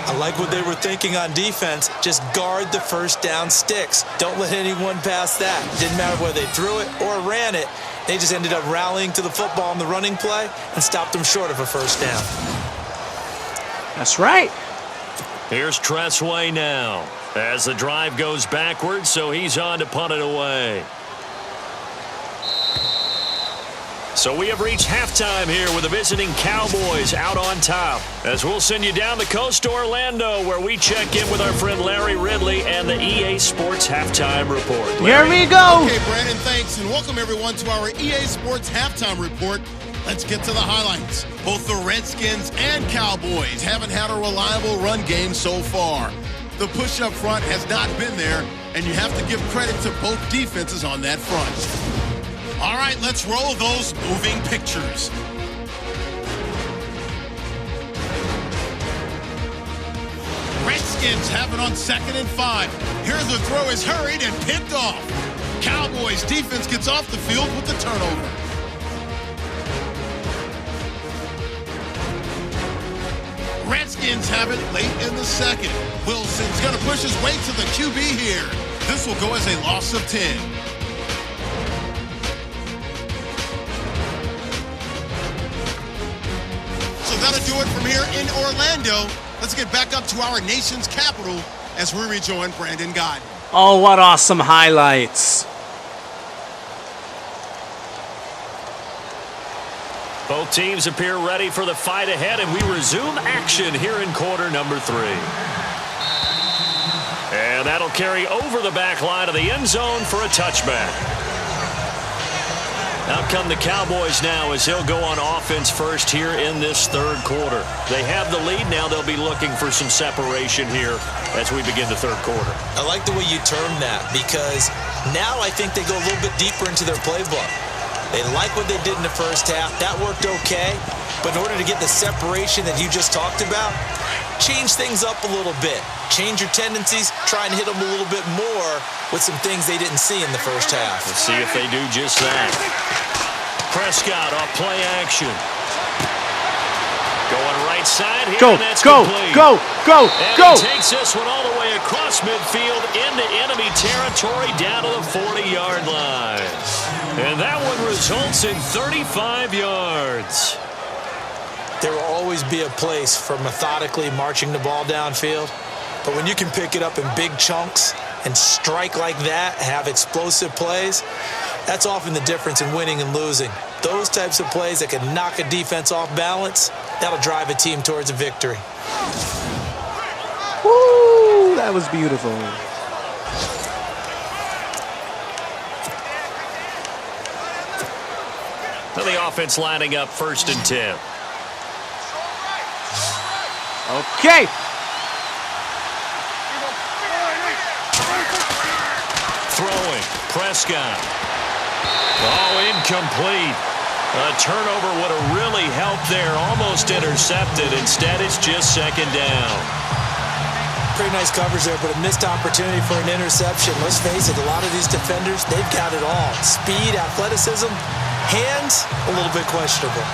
S7: I like what they were thinking on defense. Just guard the first down sticks. Don't let anyone pass that. Didn't matter whether they threw it or ran it. They just ended up rallying to the football on the running play and stopped them short of a first down.
S1: That's right.
S6: Here's Tressway now as the drive goes backwards, so he's on to punt it away. So we have reached halftime here with the visiting Cowboys out on top. As we'll send you down the coast to Orlando, where we check in with our friend Larry Ridley and the EA Sports Halftime Report.
S1: Here we go.
S5: Okay, Brandon, thanks, and welcome everyone to our EA Sports Halftime Report. Let's get to the highlights. Both the Redskins and Cowboys haven't had a reliable run game so far. The push up front has not been there, and you have to give credit to both defenses on that front. All right, let's roll those moving pictures. Redskins have it on 2nd and 5. Here the throw is hurried and picked off. Cowboys defense gets off the field with the turnover. Redskins have it late in the 2nd. Wilson's going to push his way to the QB here. This will go as a loss of 10. So that'll do it from here in Orlando. Let's get back up to our nation's capital as we rejoin Brandon Gott.
S1: Oh, what awesome highlights.
S6: Both teams appear ready for the fight ahead, and we resume action here in quarter number 3. And that'll carry over the back line of the end zone for a touchback. Out come the Cowboys now as they'll go on offense first here in this 3rd quarter. They have the lead. Now they'll be looking for some separation here as we begin the 3rd quarter.
S7: I like the way you termed that, because now I think they go a little bit deeper into their playbook. They like what they did in the first half. That worked okay. But in order to get the separation that you just talked about, change things up a little bit. Change your tendencies. Try and hit them a little bit more with some things they didn't see in the first half.
S6: Let's see if they do just that. Prescott off play action. Going right side here,
S1: Go,
S6: and that's
S1: go,
S6: complete.
S1: go, go,
S6: and
S1: go.
S6: He takes this one all the way across midfield into enemy territory down to the 40-yard line. And that one results in 35 yards.
S7: There will always be a place for methodically marching the ball downfield. But when you can pick it up in big chunks and strike like that, have explosive plays, that's often the difference in winning and losing. Those types of plays that can knock a defense off balance, that'll drive a team towards a victory.
S1: Woo, that was beautiful.
S6: So the offense lining up 1st and 10.
S1: Okay.
S6: Throwing, Prescott. Oh, incomplete. A turnover would have really helped there. Almost intercepted. Instead, it's just 2nd down.
S7: Pretty nice coverage there, but a missed opportunity for an interception. Let's face it, a lot of these defenders, they've got it all. Speed, athleticism, hands, a little bit questionable.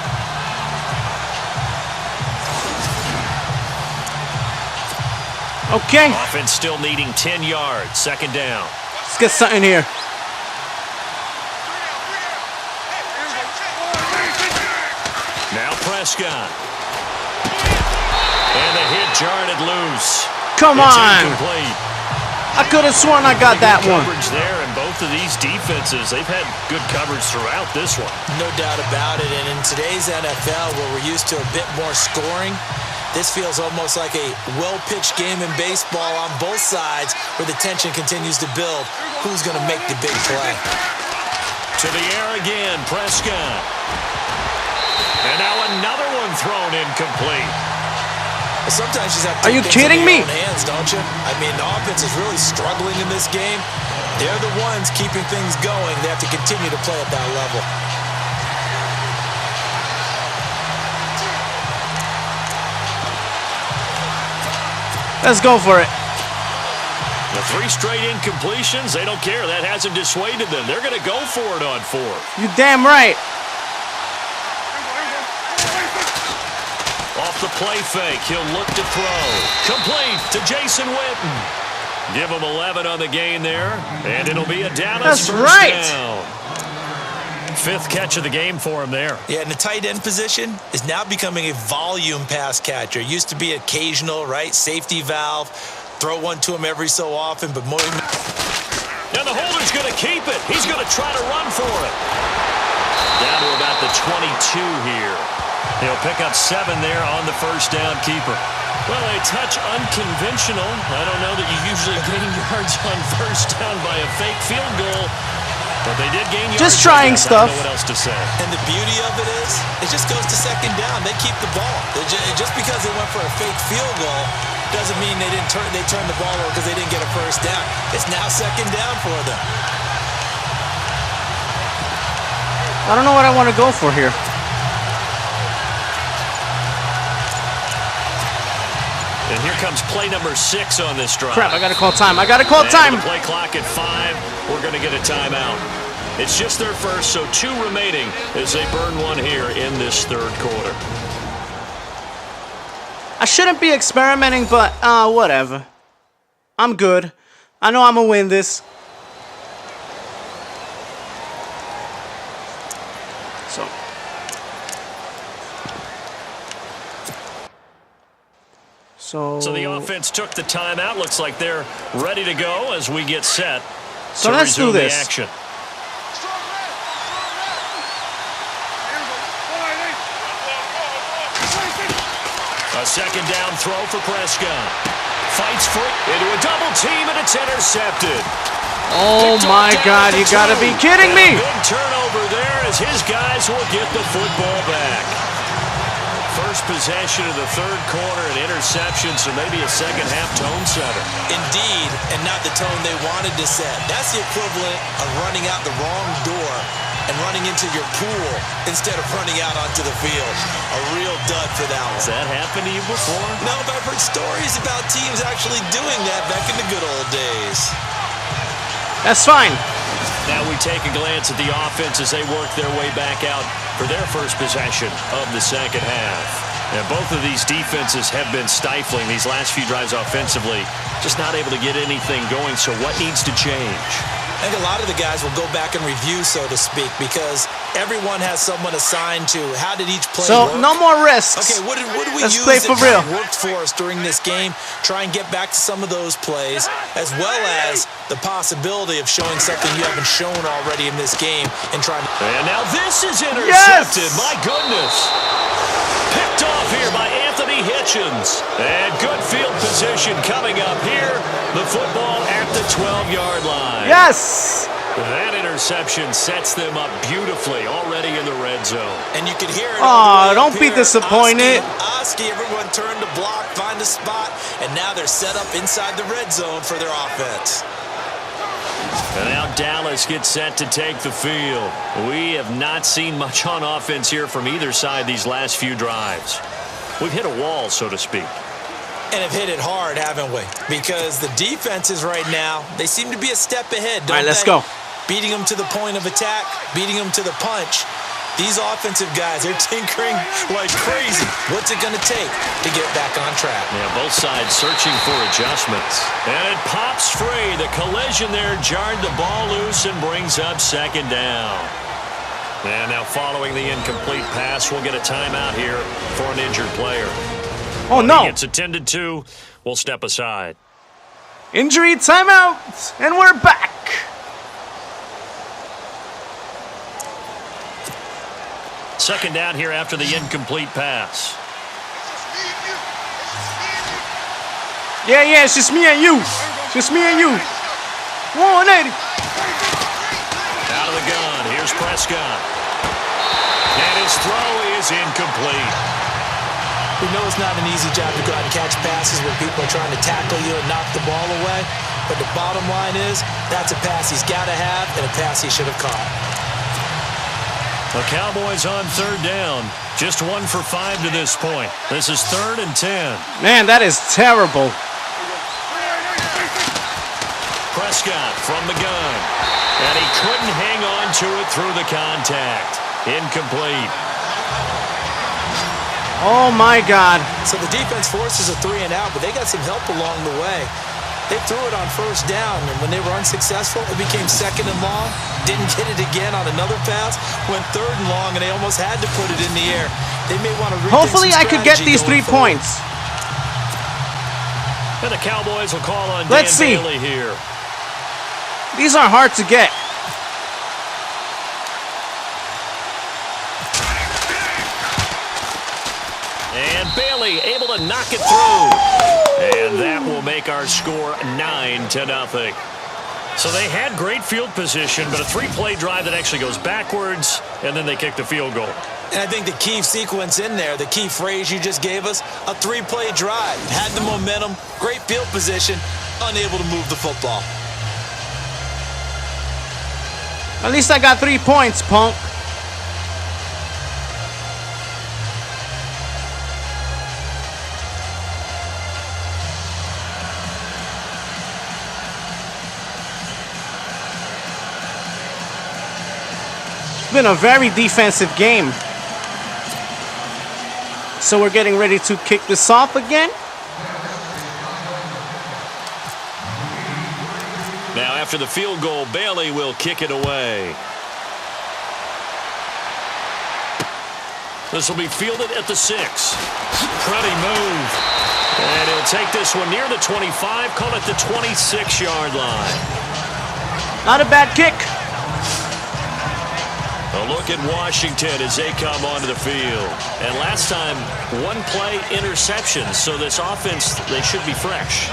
S1: Okay.
S6: Offense still needing 10 yards. 2nd down.
S1: Let's get something here.
S6: Now Prescott. And the hit jarred it loose.
S1: Come
S6: It's
S1: on.
S6: incomplete.
S1: I could have sworn I got that one.
S6: Coverage there, and both of these defenses, they've had good coverage throughout this one.
S7: No doubt about it, and in today's NFL, where we're used to a bit more scoring, this feels almost like a well-pitched game in baseball on both sides where the tension continues to build. Who's going to make the big play?
S6: To the air again, Prescott. And now another one thrown incomplete.
S7: But sometimes you just have to
S1: Are you
S7: take things
S1: kidding
S7: into
S1: me?
S7: your own hands, don't you? I mean, the offense is really struggling in this game. They're the ones keeping things going. They have to continue to play at that level.
S1: Let's go for it.
S6: The 3 straight incompletions, they don't care. That hasn't dissuaded them. They're going to go for it on 4.
S1: You damn right.
S6: Off the play fake, he'll look to throw. Complete to Jason Witten. Give him 11 on the gain there, and it'll be a Dallas first down. 5th catch of the game for him there.
S7: Yeah, and the tight end position is now becoming a volume pass catcher. Used to be occasional, right? Safety valve. Throw one to him every so often, but more.
S6: And the holder's going to keep it. He's going to try to run for it. Down to about the 22 here. He'll pick up 7 there on the first down keeper. Well, a touch unconventional. I don't know that you usually gain yards on first down by a fake field goal, but they did gain yards.
S1: Just trying stuff.
S6: I don't know what else to say.
S7: And the beauty of it is, it just goes to second down. They keep the ball. Just because they went for a fake field goal doesn't mean they turned the ball over because they didn't get a first down. It's now second down for them.
S1: I don't know what I want to go for here.
S6: And here comes play number 6 on this drive.
S1: Crap, I got to call time. I got to call time.
S6: The play clock at 5. We're going to get a timeout. It's just their first, so 2 remaining as they burn 1 here in this 3rd quarter.
S1: I shouldn't be experimenting, but whatever. I'm good. I know I'm going to win this.
S6: So the offense took the timeout. Looks like they're ready to go as we get set.
S1: So let's do this.
S6: The action. A second down throw for Prescott. Fights for it into a double team, and it's intercepted.
S1: Oh my God, you gotta be kidding me!
S6: Big turnover there as his guys will get the football back. First possession of the 3rd quarter, an interception, so maybe a second half tone setter.
S7: Indeed, and not the tone they wanted to set. That's the equivalent of running out the wrong door and running into your pool instead of running out onto the field. A real dud for that one.
S6: Has that happened to you before?
S7: No, but I've heard stories about teams actually doing that back in the good old days.
S1: That's fine.
S6: Now we take a glance at the offense as they work their way back out for their first possession of the second half. And both of these defenses have been stifling these last few drives offensively. Just not able to get anything going, so what needs to change?
S7: I think a lot of the guys will go back and review, so to speak, because everyone has someone assigned to how did each play work.
S1: No more risks.
S7: Okay, what did we
S1: Let's
S7: use
S1: play for real.
S7: that worked for us during this game? Try and get back to some of those plays, as well as the possibility of showing something you haven't shown already in this game and trying to...
S6: And now this is intercepted.
S1: Yes!
S6: My goodness. Picked off here by Anthony Hitchens. And good field position coming up here. The football at the 12-yard line.
S1: Yes!
S6: That interception sets them up beautifully already in the red zone.
S7: And you can hear it.
S1: Oh, don't be disappointed.
S7: Oski, everyone turned to block, find a spot, and now they're set up inside the red zone for their offense.
S6: And now Dallas gets set to take the field. We have not seen much on offense here from either side these last few drives. We've hit a wall, so to speak.
S7: And have hit it hard, haven't we? Because the defenses right now, they seem to be a step ahead, don't they?
S1: All right, let's go.
S7: Beating them to the point of attack, beating them to the punch. These offensive guys, they're tinkering like crazy. What's it going to take to get back on track?
S6: Yeah, both sides searching for adjustments. And it pops free. The collision there jarred the ball loose and brings up second down. And now following the incomplete pass, we'll get a timeout here for an injured player.
S1: Oh, no.
S6: It's attended to. We'll step aside.
S1: Injury timeout, and we're back.
S6: Second down here after the incomplete pass.
S1: Yeah, it's just me and you. Just me and you. 180.
S6: Out of the gun. Here's Prescott. And his throw is incomplete.
S7: We know it's not an easy job to go out and catch passes when people are trying to tackle you and knock the ball away. But the bottom line is, that's a pass he's got to have and a pass he should have caught.
S6: The Cowboys on third down. Just 1 for 5 to this point. This is 3rd and 10.
S1: Man, that is terrible.
S6: Prescott from the gun. And he couldn't hang on to it through the contact. Incomplete.
S1: Oh, my God.
S7: So the defense forces a 3-and-out, but they got some help along the way. They threw it on first down, and when they were unsuccessful, it became 2nd and long. Didn't get it again on another pass. Went 3rd and long, and they almost had to put it in the air. They may want to rethink
S1: Hopefully I could get these 3
S7: forward.
S1: points.
S6: And the Cowboys will call on
S1: Let's
S6: Dan
S1: see.
S6: Bailey here.
S1: These are hard to get.
S6: And Bailey able to knock it through. And that will make our score 9-0. So they had great field position, but a 3-play drive that actually goes backwards, and then they kick the field goal.
S7: And I think the key sequence in there, the key phrase you just gave us, a 3-play drive. Had the momentum, great field position, unable to move the football.
S1: At least I got 3 points, punk. It's been a very defensive game. So we're getting ready to kick this off again.
S6: Now after the field goal, Bailey will kick it away. This will be fielded at the 6. Pretty move. And he'll take this one near the 25, call it the 26-yard line.
S1: Not a bad kick.
S6: A look at Washington as they come onto the field. And last time, 1-play interception. So this offense, they should be fresh.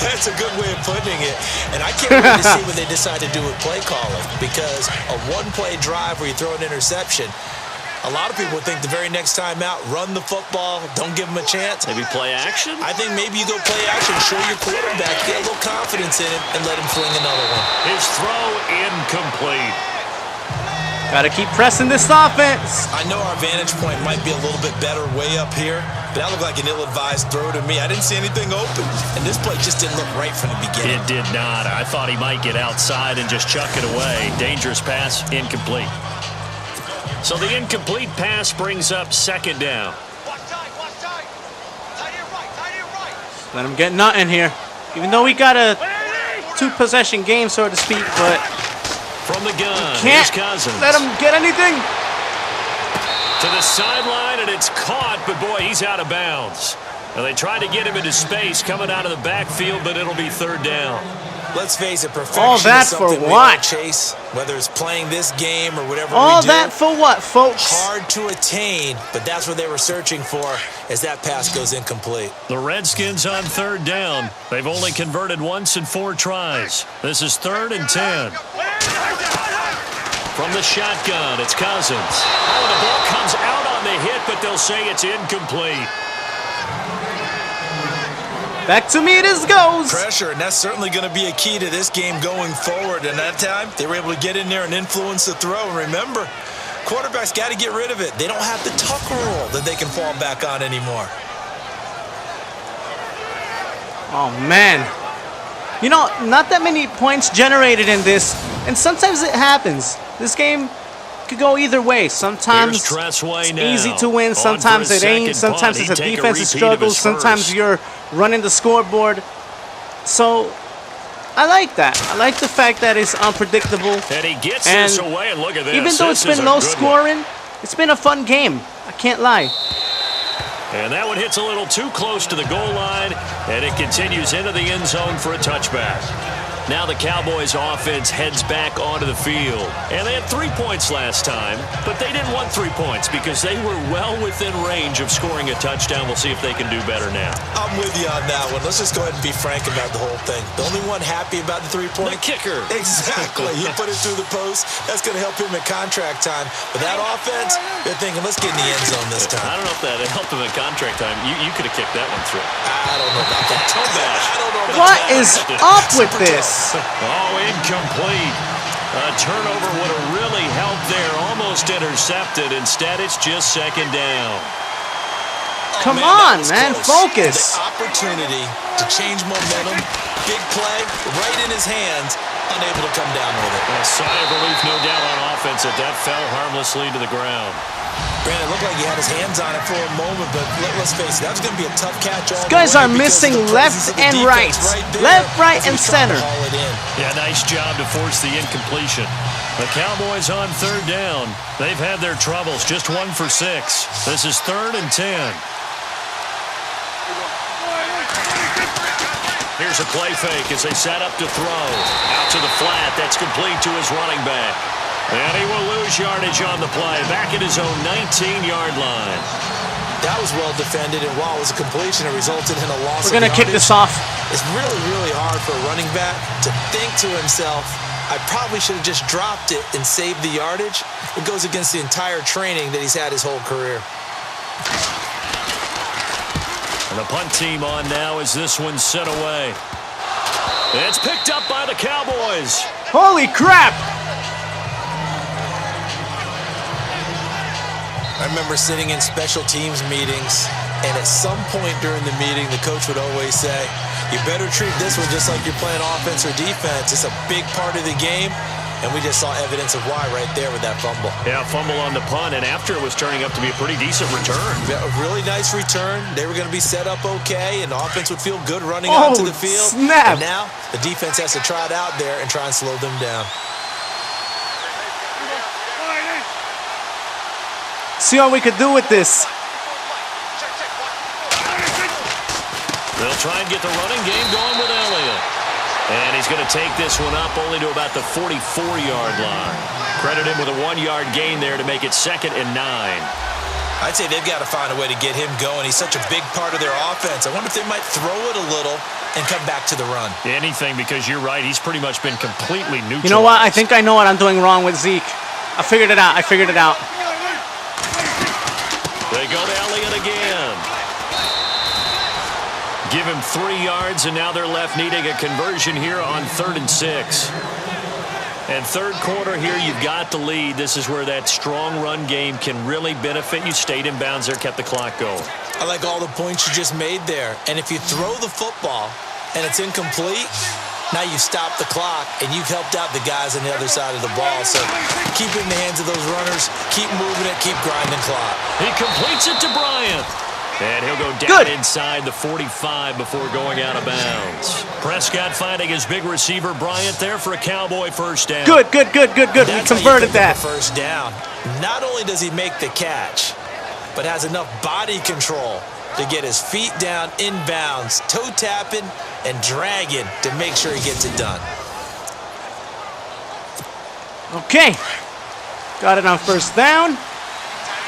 S7: That's a good way of putting it. And I can't wait to see what they decide to do with play calling. Because a 1-play drive where you throw an interception, a lot of people think the very next time out, run the football, don't give them a chance.
S6: Maybe play action?
S7: I think maybe you go play action, show your quarterback, get a little confidence in him, and let him fling another one.
S6: His throw incomplete.
S1: Gotta keep pressing this offense.
S7: I know our vantage point might be a little bit better way up here, but that looked like an ill-advised throw to me. I didn't see anything open, and this play just didn't look right from the beginning.
S6: It did not. I thought he might get outside and just chuck it away. Dangerous pass, incomplete. So the incomplete pass brings up 2nd down.
S1: Let him get nothing here. Even though we got a 2-possession game, so to speak, but
S6: from the gun,
S1: can't
S6: here's Cousins.
S1: let him get anything.
S6: To the sideline, and it's caught, but boy, he's out of bounds. And they tried to get him into space coming out of the backfield, but it'll be 3rd down.
S7: Let's face it, perfection
S1: All that
S7: is something
S1: for
S7: we
S1: what?
S7: all chase, whether it's playing this game or whatever
S1: All
S7: we do.
S1: that for what, folks?
S7: Hard to attain, but that's what they were searching for as that pass goes incomplete.
S6: The Redskins on 3rd down. They've only converted once in 4 tries. This is 3rd and 10. From the shotgun, it's Cousins. Oh, the ball comes out on the hit, but they'll say it's incomplete.
S1: Back to me it is goes.
S7: Pressure, and that's certainly going to be a key to this game going forward. And that time, they were able to get in there and influence the throw. And remember, quarterbacks got to get rid of it. They don't have the tuck rule that they can fall back on anymore.
S1: Oh, man. You know, not that many points generated in this, and sometimes it happens. This game could go either way. Sometimes it's easy to win, sometimes it ain't. Sometimes it's a defensive struggle, sometimes you're running the scoreboard. So, I like that. I like the fact that it's unpredictable.
S6: And he gets this away, and look at this.
S1: Even though it's been low scoring, it's been a fun game. I can't lie.
S6: And that one hits a little too close to the goal line, and it continues into the end zone for a touchback. Now the Cowboys offense heads back onto the field. And they had 3 points last time, but they didn't want 3 points because they were well within range of scoring a touchdown. We'll see if they can do better now.
S7: I'm with you on that one. Let's just go ahead and be frank about the whole thing. The only one happy about the 3-point?
S6: The kicker.
S7: Exactly. He put it through the post. That's going to help him in contract time. But that offense, they're thinking, let's get in the end zone this time.
S6: I don't know if that helped him in contract time. You could have kicked that one through.
S7: I don't know about that.
S6: Toe bash.
S7: I don't know about
S1: What
S7: that.
S1: is up with this?
S6: Oh, incomplete. A turnover would have really helped there. Almost intercepted. Instead, it's just second down.
S1: Come
S7: that
S1: on,
S7: was
S1: man.
S7: close.
S1: Focus.
S7: The opportunity to change momentum. Big play right in his hands. Unable to come down with it.
S6: A sigh of relief, no doubt, on offense that fell harmlessly to the ground.
S7: Brandon, it looked like he had his hands on it for a moment, but let's face it, that was going to be a tough catch all the way.
S1: These guys are
S7: because
S1: missing
S7: of the presence
S1: left
S7: of the
S1: and
S7: defense
S1: right.
S7: there
S1: Left, right,
S7: as he
S1: and
S7: was trying to
S1: center.
S7: haul it in.
S6: Yeah, nice job to force the incompletion. The Cowboys on third down. They've had their troubles, just 1 for 6. This is 3rd and 10. Here's a play fake as they set up to throw. Out to the flat. That's complete to his running back. And he will lose yardage on the play. Back at his own 19-yard line.
S7: That was well defended, and while it was a completion, it resulted in a loss.
S1: We're going to kick this off.
S7: It's really, really hard for a running back to think to himself, I probably should have just dropped it and saved the yardage. It goes against the entire training that he's had his whole career.
S6: And the punt team on now as this one's sent away. It's picked up by the Cowboys.
S1: Holy crap!
S7: I remember sitting in special teams meetings, and at some point during the meeting, the coach would always say, you better treat this one just like you're playing offense or defense. It's a big part of the game, and we just saw evidence of why right there with that fumble.
S6: Yeah, fumble on the punt, and after it was turning up to be a pretty decent return.
S7: Yeah, a really nice return. They were going to be set up okay, and the offense would feel good running onto the field.
S1: Snap.
S7: And now the defense has to try it out there and try and slow them down.
S1: See what we could do with this.
S6: They'll try and get the running game going with Elliott. And he's going to take this one up only to about the 44-yard line. Credit him with a 1-yard gain there to make it 2nd and 9.
S7: I'd say they've got to find a way to get him going. He's such a big part of their offense. I wonder if they might throw it a little and come back to the run.
S6: Anything, because you're right. He's pretty much been completely neutral.
S1: You know what? I think I know what I'm doing wrong with Zeke. I figured it out.
S6: They go to Elliott again. Give him 3 yards, and now they're left needing a conversion here on 3rd and 6. And third quarter here, you've got the lead. This is where that strong run game can really benefit you. Stayed in bounds there, kept the clock going.
S7: I like all the points you just made there. And if you throw the football and it's incomplete, now you've stopped the clock and you've helped out the guys on the other side of the ball. So keep it in the hands of those runners. Keep moving it. Keep grinding clock.
S6: He completes it to Bryant. And he'll go down inside the 45 before going out of bounds. Prescott finding his big receiver, Bryant, there for a Cowboy first down.
S1: Good. We converted that.
S7: First down. Not only does he make the catch, but has enough body control to get his feet down inbounds, toe tapping and dragging to make sure he gets it done.
S1: Okay. Got it on first down.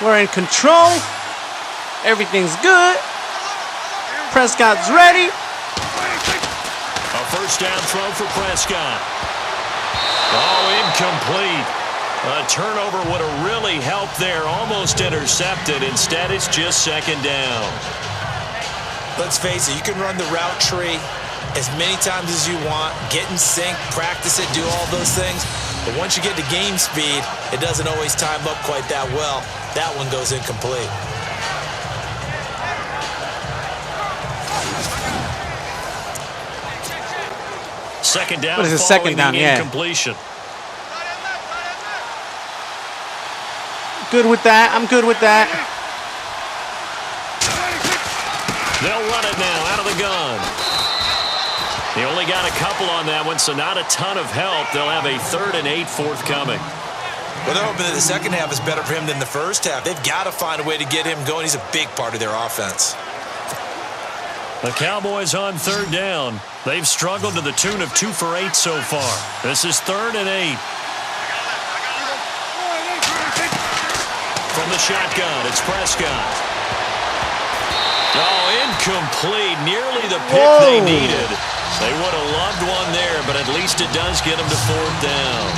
S1: We're in control. Everything's good. Prescott's ready.
S6: A first down throw for Prescott. Oh, incomplete. A turnover would have really helped there. Almost intercepted. Instead, it's just 2nd down.
S7: Let's face it, you can run the route tree as many times as you want, get in sync, practice it, do all those things. But once you get to game speed, it doesn't always time up quite that well. That one goes incomplete.
S6: Second down.
S1: What is a second down? Yeah.
S6: Incompletion.
S1: Good with that. I'm good with that.
S6: They'll run it now out of the gun. He only got a couple on that one, so not a ton of help. They'll have a 3rd and 8 forthcoming.
S7: Well, they're hoping that the second half is better for him than the first half. They've got to find a way to get him going. He's a big part of their offense.
S6: The Cowboys on 3rd down. They've struggled to the tune of 2 for 8 so far. This is 3rd and 8. From the shotgun, it's Prescott. Oh, incomplete. Nearly the pick they needed. They would have loved one there, but at least it does get them to 4th down.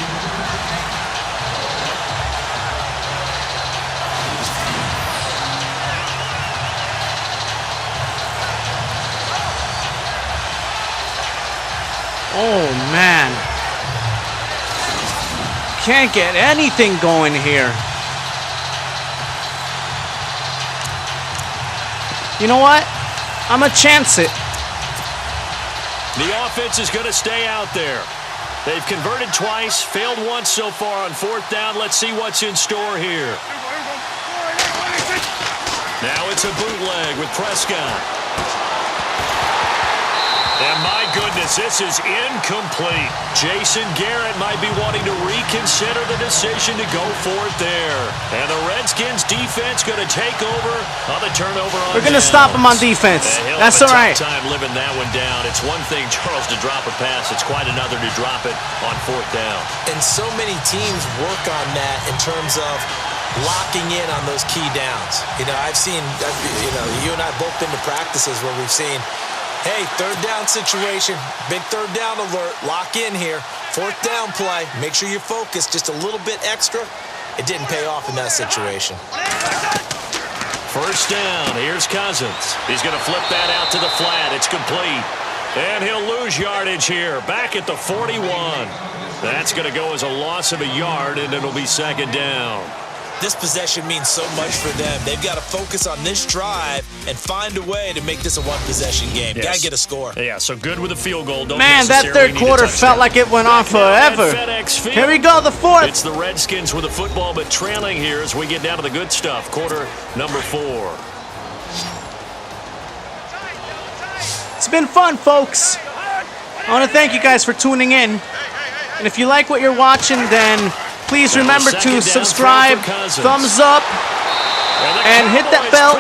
S1: Oh, man. Can't get anything going here. You know what? I'm going to chance it.
S6: The offense is going to stay out there. They've converted twice, failed once so far on 4th down. Let's see what's in store here. Now it's a bootleg with Prescott. And my goodness, this is incomplete. Jason Garrett might be wanting to reconsider the decision to go for it there. And the Redskins defense going to take over on the turnover on
S1: We're going to stop him on defense. That's all right.
S6: Time living that one down. It's one thing, Charles, to drop a pass. It's quite another to drop it on 4th down.
S7: And so many teams work on that in terms of locking in on those key downs. You know, I've seen, you and I both been to practices where we've seen, hey, 3rd down situation, big 3rd down alert, lock in here. 4th down play, make sure you're focused just a little bit extra. It didn't pay off in that situation.
S6: 1st down, here's Cousins. He's going to flip that out to the flat. It's complete. And he'll lose yardage here, back at the 41. That's going to go as a loss of a yard, and it'll be 2nd down.
S7: This possession means so much for them. They've got to focus on this drive and find a way to make this a one-possession game.
S6: Yes.
S7: Got to get a score.
S6: Yeah, so good with a field goal.
S1: Man, that 3rd quarter felt like it went on forever. Here we go, the 4th.
S6: It's the Redskins with the football, but trailing here as we get down to the good stuff. Quarter number 4.
S1: It's been fun, folks. I want to thank you guys for tuning in. And if you like what you're watching, then please remember to subscribe, thumbs up, and hit that bell.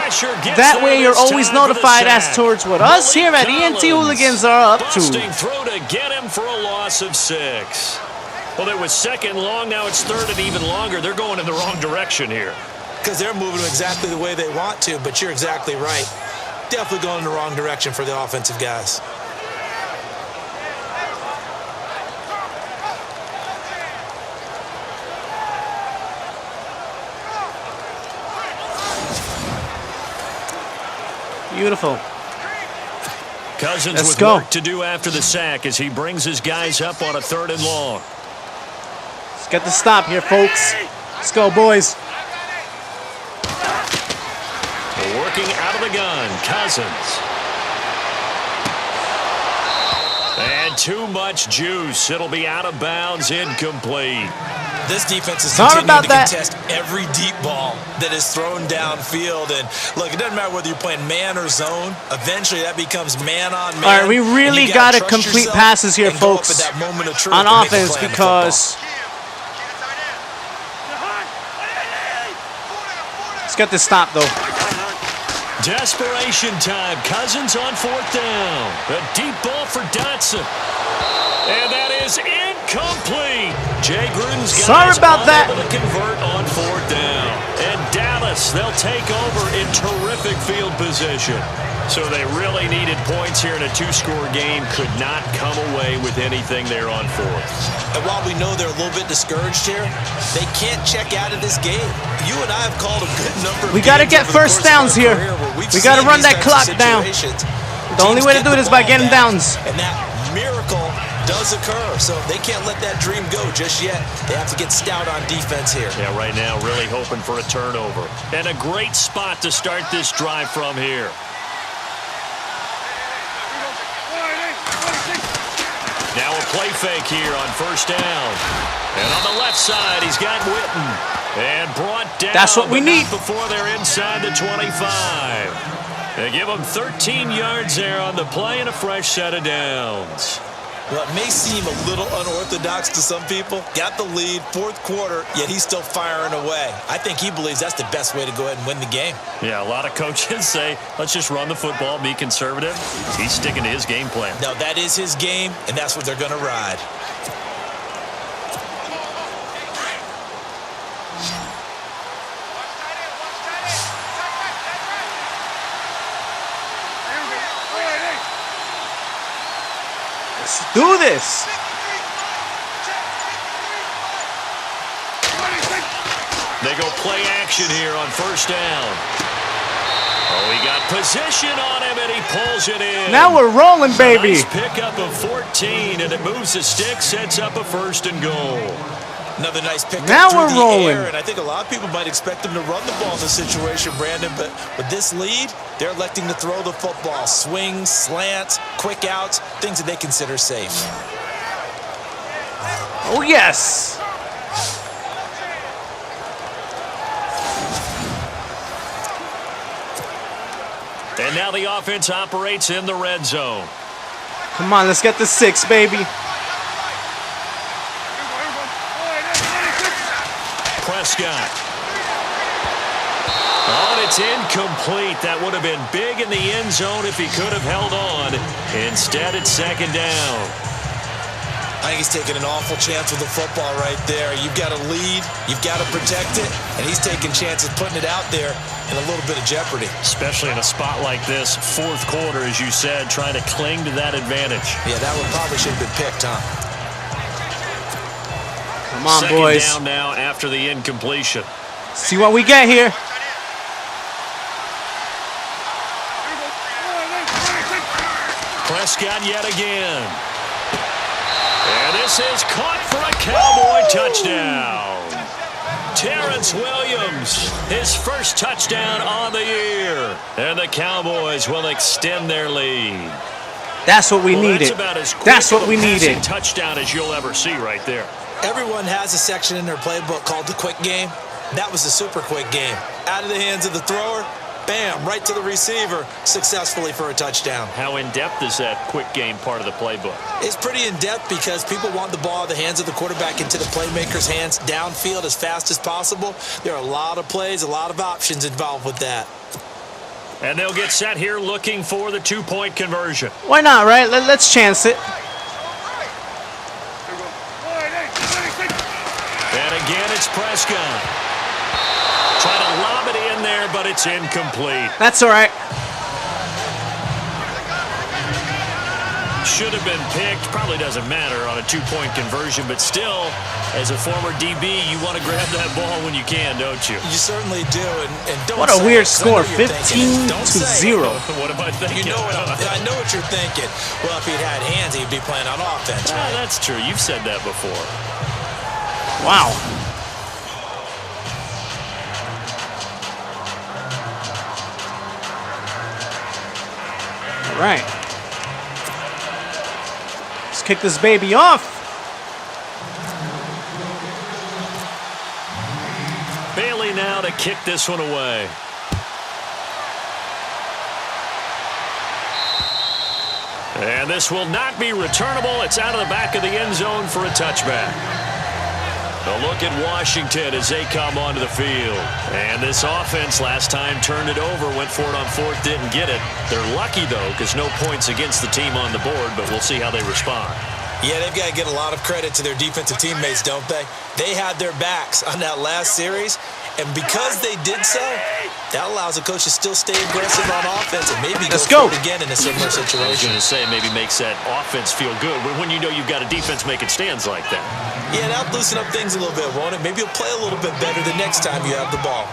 S1: That way you're always notified as towards what us here at ENTHooligins are up to.
S6: Busting through to get him for a loss of 6. Well, it was 2nd long, now it's 3rd and even longer. They're going in the wrong direction here.
S7: Because they're moving exactly the way they want to, but you're exactly right. Definitely going in the wrong direction for the offensive guys.
S1: Beautiful.
S6: Cousins with work to do after the sack as he brings his guys up on a 3rd and long.
S1: Let's get the stop here, folks. Let's go, boys.
S6: Working out of the gun, Cousins. And too much juice. It'll be out of bounds, incomplete.
S7: This defense is continuing to contest every deep ball that is thrown downfield. And look, it doesn't matter whether you're playing man or zone. Eventually, that becomes man on man.
S1: All right, we really got to complete passes here, folks, on offense because let's get this stop, though.
S6: Desperation time. Cousins on 4th down. A deep ball for Dotson. And that is incomplete. Jay Gruden's guys unable to convert on 4th down. And Dallas, they'll take over in terrific field position. So they really needed points here in a 2-score game. Could not come away with anything there on 4th.
S7: And while we know they're a little bit discouraged here, they can't check out of this game. You and I have called a good number of
S1: We got to get 1st downs here. We got to run that clock down. The only way to do it is by getting downs.
S7: And that miracle does occur, so they can't let that dream go just yet. They have to get stout on defense here.
S6: Yeah, right now really hoping for a turnover. And a great spot to start this drive from here. Now a play fake here on 1st down. And on the left side, he's got Witten. And brought down.
S1: That's what we need.
S6: Before they're inside the 25. They give him 13 yards there on the play and a fresh set of downs.
S7: Well, it may seem a little unorthodox to some people. Got the lead, fourth quarter, yet he's still firing away. I think he believes that's the best way to go ahead and win the game.
S6: Yeah, a lot of coaches say, let's just run the football, be conservative. He's sticking to his game plan.
S7: Now, that is his game, and that's what they're going to ride.
S1: Let's do this.
S6: They go play action here on first down. Oh, he got position on him, and he pulls it in.
S1: Now we're rolling, baby.
S6: Nice pickup of 14, and it moves the stick, sets up a 1st and goal.
S7: Another nice pickup
S1: Now
S7: through
S1: we're
S7: the
S1: rolling.
S7: air, and I think a lot of people might expect them to run the ball in this situation, Brandon, but with this lead, they're electing to throw the football. Swings, slants, quick outs, things that they consider safe.
S1: Oh, yes.
S6: And now the offense operates in the red zone.
S1: Come on, let's get the 6, baby.
S6: Prescott. Oh, and it's incomplete. That would have been big in the end zone if he could have held on. Instead, it's 2nd down.
S7: I think he's taking an awful chance with the football right there. You've got a lead, you've got to protect it, and he's taking chances putting it out there in a little bit of jeopardy.
S6: Especially in a spot like this, 4th quarter, as you said, trying to cling to that advantage.
S7: Yeah, that one probably should have been picked, huh?
S1: Come on,
S6: 2nd
S1: boys.
S6: down now after the incompletion.
S1: See what we get here.
S6: Prescott yet again. And this is caught for a Cowboy touchdown. Terrence Williams, his first touchdown on the year. And the Cowboys will extend their lead.
S1: That's what we needed. That's what we needed.
S6: Touchdown as you'll ever see right there.
S7: Everyone has a section in their playbook called the quick game. That was the super quick game. Out of the hands of the thrower, bam, right to the receiver, successfully for a touchdown.
S6: How in-depth is that quick game part of the playbook?
S7: It's pretty in-depth because people want the ball out of the hands of the quarterback into the playmaker's hands downfield as fast as possible. There are a lot of plays, a lot of options involved with that.
S6: And they'll get set here looking for the 2-point conversion.
S1: Why not, right? Let's chance it.
S6: And again, it's Prescott. Trying to lob it in there, but it's incomplete.
S1: That's all right.
S6: Should have been picked. Probably doesn't matter on a 2-point conversion, but still, as a former DB, you want to grab that ball when you can, don't you?
S7: You certainly do, and don't.
S1: What a
S7: say
S1: weird
S7: it, 'cause I
S1: score,
S7: know you're thinking it.
S1: 15-0.
S6: What am I thinking?
S7: You know what I know what you're thinking. Well, if he'd had hands, he'd be playing on offense, right?
S6: That's true. You've said that before.
S1: Wow. All right. Let's kick this baby off.
S6: Bailey now to kick this one away. And this will not be returnable. It's out of the back of the end zone for a touchback. A look at Washington as they come onto the field. And this offense last time turned it over, went for it on 4th, didn't get it. They're lucky, though, because no points against the team on the board, but we'll see how they respond.
S7: Yeah, they've got to get a lot of credit to their defensive teammates, don't they? They had their backs on that last series, and because they did so, that allows the coach to still stay aggressive on offense and maybe go for it again in a similar situation.
S6: I was going to say maybe makes that offense feel good when you know you've got a defense making stands like that.
S7: Yeah, that'll loosen up things a little bit, won't it? Maybe you'll play a little bit better the next time you have the ball.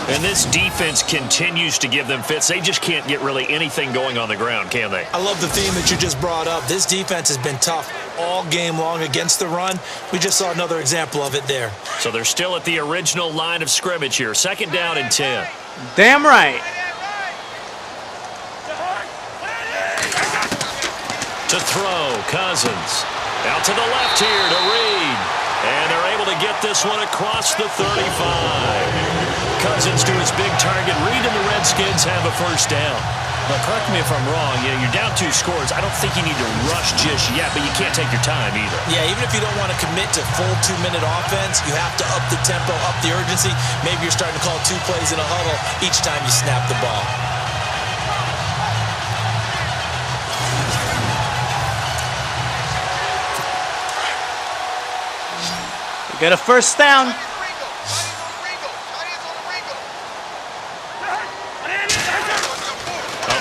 S6: And this defense continues to give them fits. They just can't get really anything going on the ground, can they?
S7: I love the theme that you just brought up. This defense has been tough all game long against the run. We just saw another example of it there.
S6: So they're still at the original line of scrimmage here. 2nd down and 10.
S1: Damn right.
S6: To throw, Cousins. Out to the left here to Reed. And they're able to to get this one across the 35. Cousins to his big target. Reed and the Redskins have a first down.
S9: But correct me if I'm wrong, you're down 2 scores. I don't think you need to rush just yet, but you can't take your time either.
S7: Yeah, even if you don't want to commit to full 2-minute offense, you have to up the tempo, up the urgency. Maybe you're starting to call 2 plays in a huddle each time you snap the ball.
S1: We get a first down.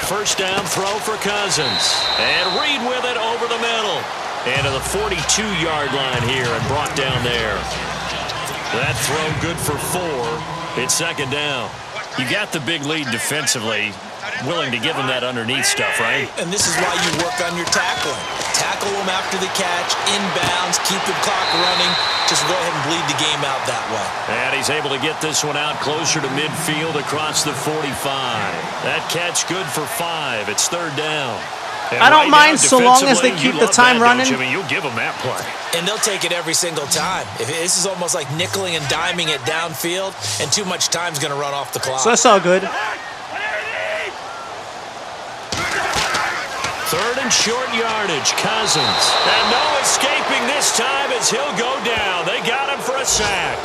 S6: First down throw for Cousins. And Reed with it over the middle. And to the 42-yard line here and brought down there. That throw good for 4. It's second down.
S9: You got the big lead defensively. Willing to give him that underneath stuff, right?
S7: And this is why you work on your tackling. Tackle them after the catch, inbounds, keep the clock running. Just go ahead and bleed the game out that way.
S6: And he's able to get this one out closer to midfield across the 45. That catch good for 5. It's third down. And
S1: I don't
S6: right
S1: mind
S6: now,
S1: so long as they keep the time running.
S6: I mean, you'll give them that play.
S7: And they'll take it every single time. This is almost like nickeling and diming it downfield, and too much time's going to run off the clock.
S1: So that's all good.
S6: Third and short yardage, Cousins. And no escaping this time as he'll go down. They got him for a sack.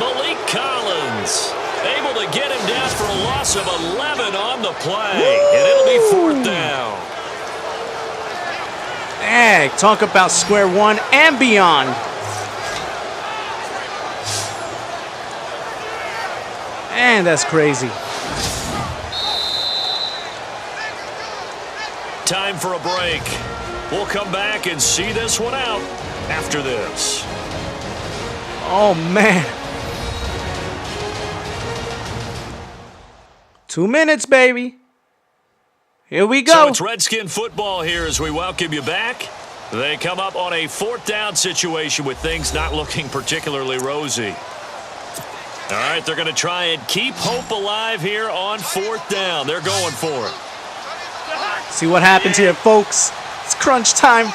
S6: Malik Collins able to get him down for a loss of 11 on the play. Woo! And it'll be fourth down.
S1: Hey, talk about square one and beyond. And that's crazy.
S6: Time for a break. We'll come back and see this one out after this.
S1: Oh, man. 2 minutes, baby. Here we go.
S6: So it's Redskin football here as we welcome you back. They come up on a fourth down situation with things not looking particularly rosy. All right, they're going to try and keep hope alive here on fourth down. They're going for it.
S1: See what happens here, folks. It's crunch time.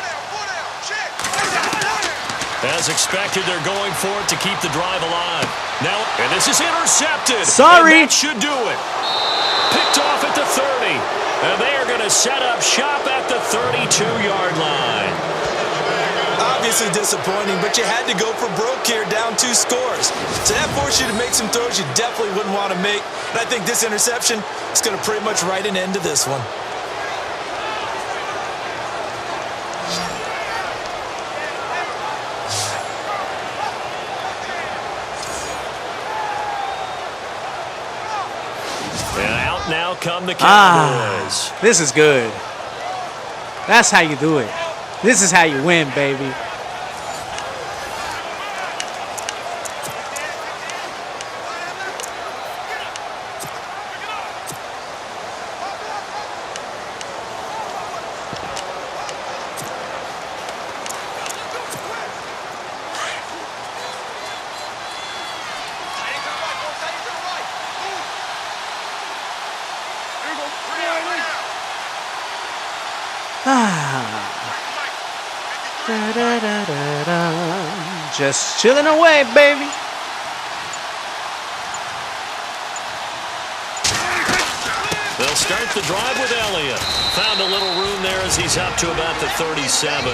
S6: As expected, they're going for it to keep the drive alive. Now, and this is intercepted.
S1: Sorry.
S6: And that should do it. Picked off at the 30. And they are going to set up shop at the 32-yard line.
S7: Obviously disappointing, but you had to go for broke here, down 2 scores. So that forced you to make some throws you definitely wouldn't want to make. And I think this interception is going to pretty much write an end to this one.
S6: And out now come the Cowboys.
S1: This is good. That's how you do it. This is how you win, baby. Just chilling away, baby.
S6: They'll start the drive with Elliott. Found a little room there as he's up to about the 37.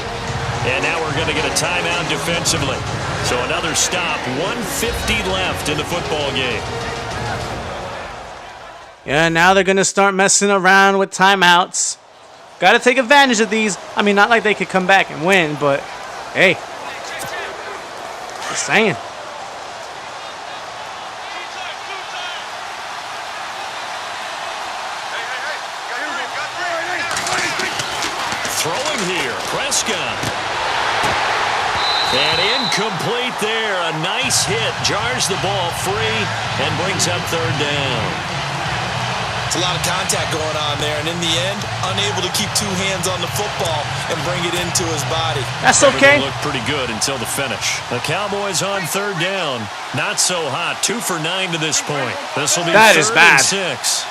S6: And now we're going to get a timeout defensively. So another stop. 1:50 left in the football game.
S1: Yeah, now they're going to start messing around with timeouts. Got to take advantage of these. I mean, not like they could come back and win, but hey. Just saying.
S6: Throwing here, Prescott. And incomplete there. A nice hit. Jars the ball free and brings up third down.
S7: It's a lot of contact going on there, and in the end, unable to keep 2 hands on the football and bring it into his body.
S1: That's okay.
S6: Everything looked pretty good until the finish. The Cowboys on third down. Not so hot. 2 for 9 to this point. This will be
S1: that is bad.
S6: And 6.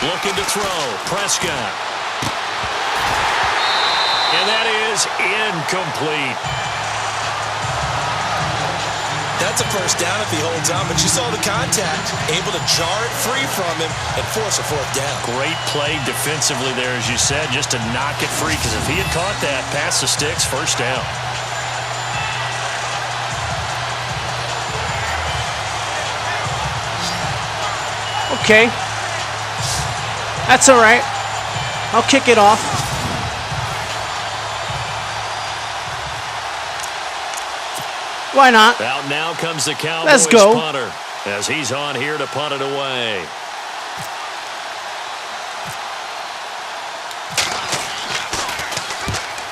S6: Looking to throw. Prescott. And that is incomplete.
S7: That's a first down if he holds on, but you saw the contact. Able to jar it free from him and force a fourth down.
S6: Great play defensively there, as you said, just to knock it free, because if he had caught that, past the sticks, first down.
S1: Okay. That's all right. I'll kick it off. Why not?
S6: Out now comes the Cowboys
S1: Let's go.
S6: punter, as he's on here to punt it away.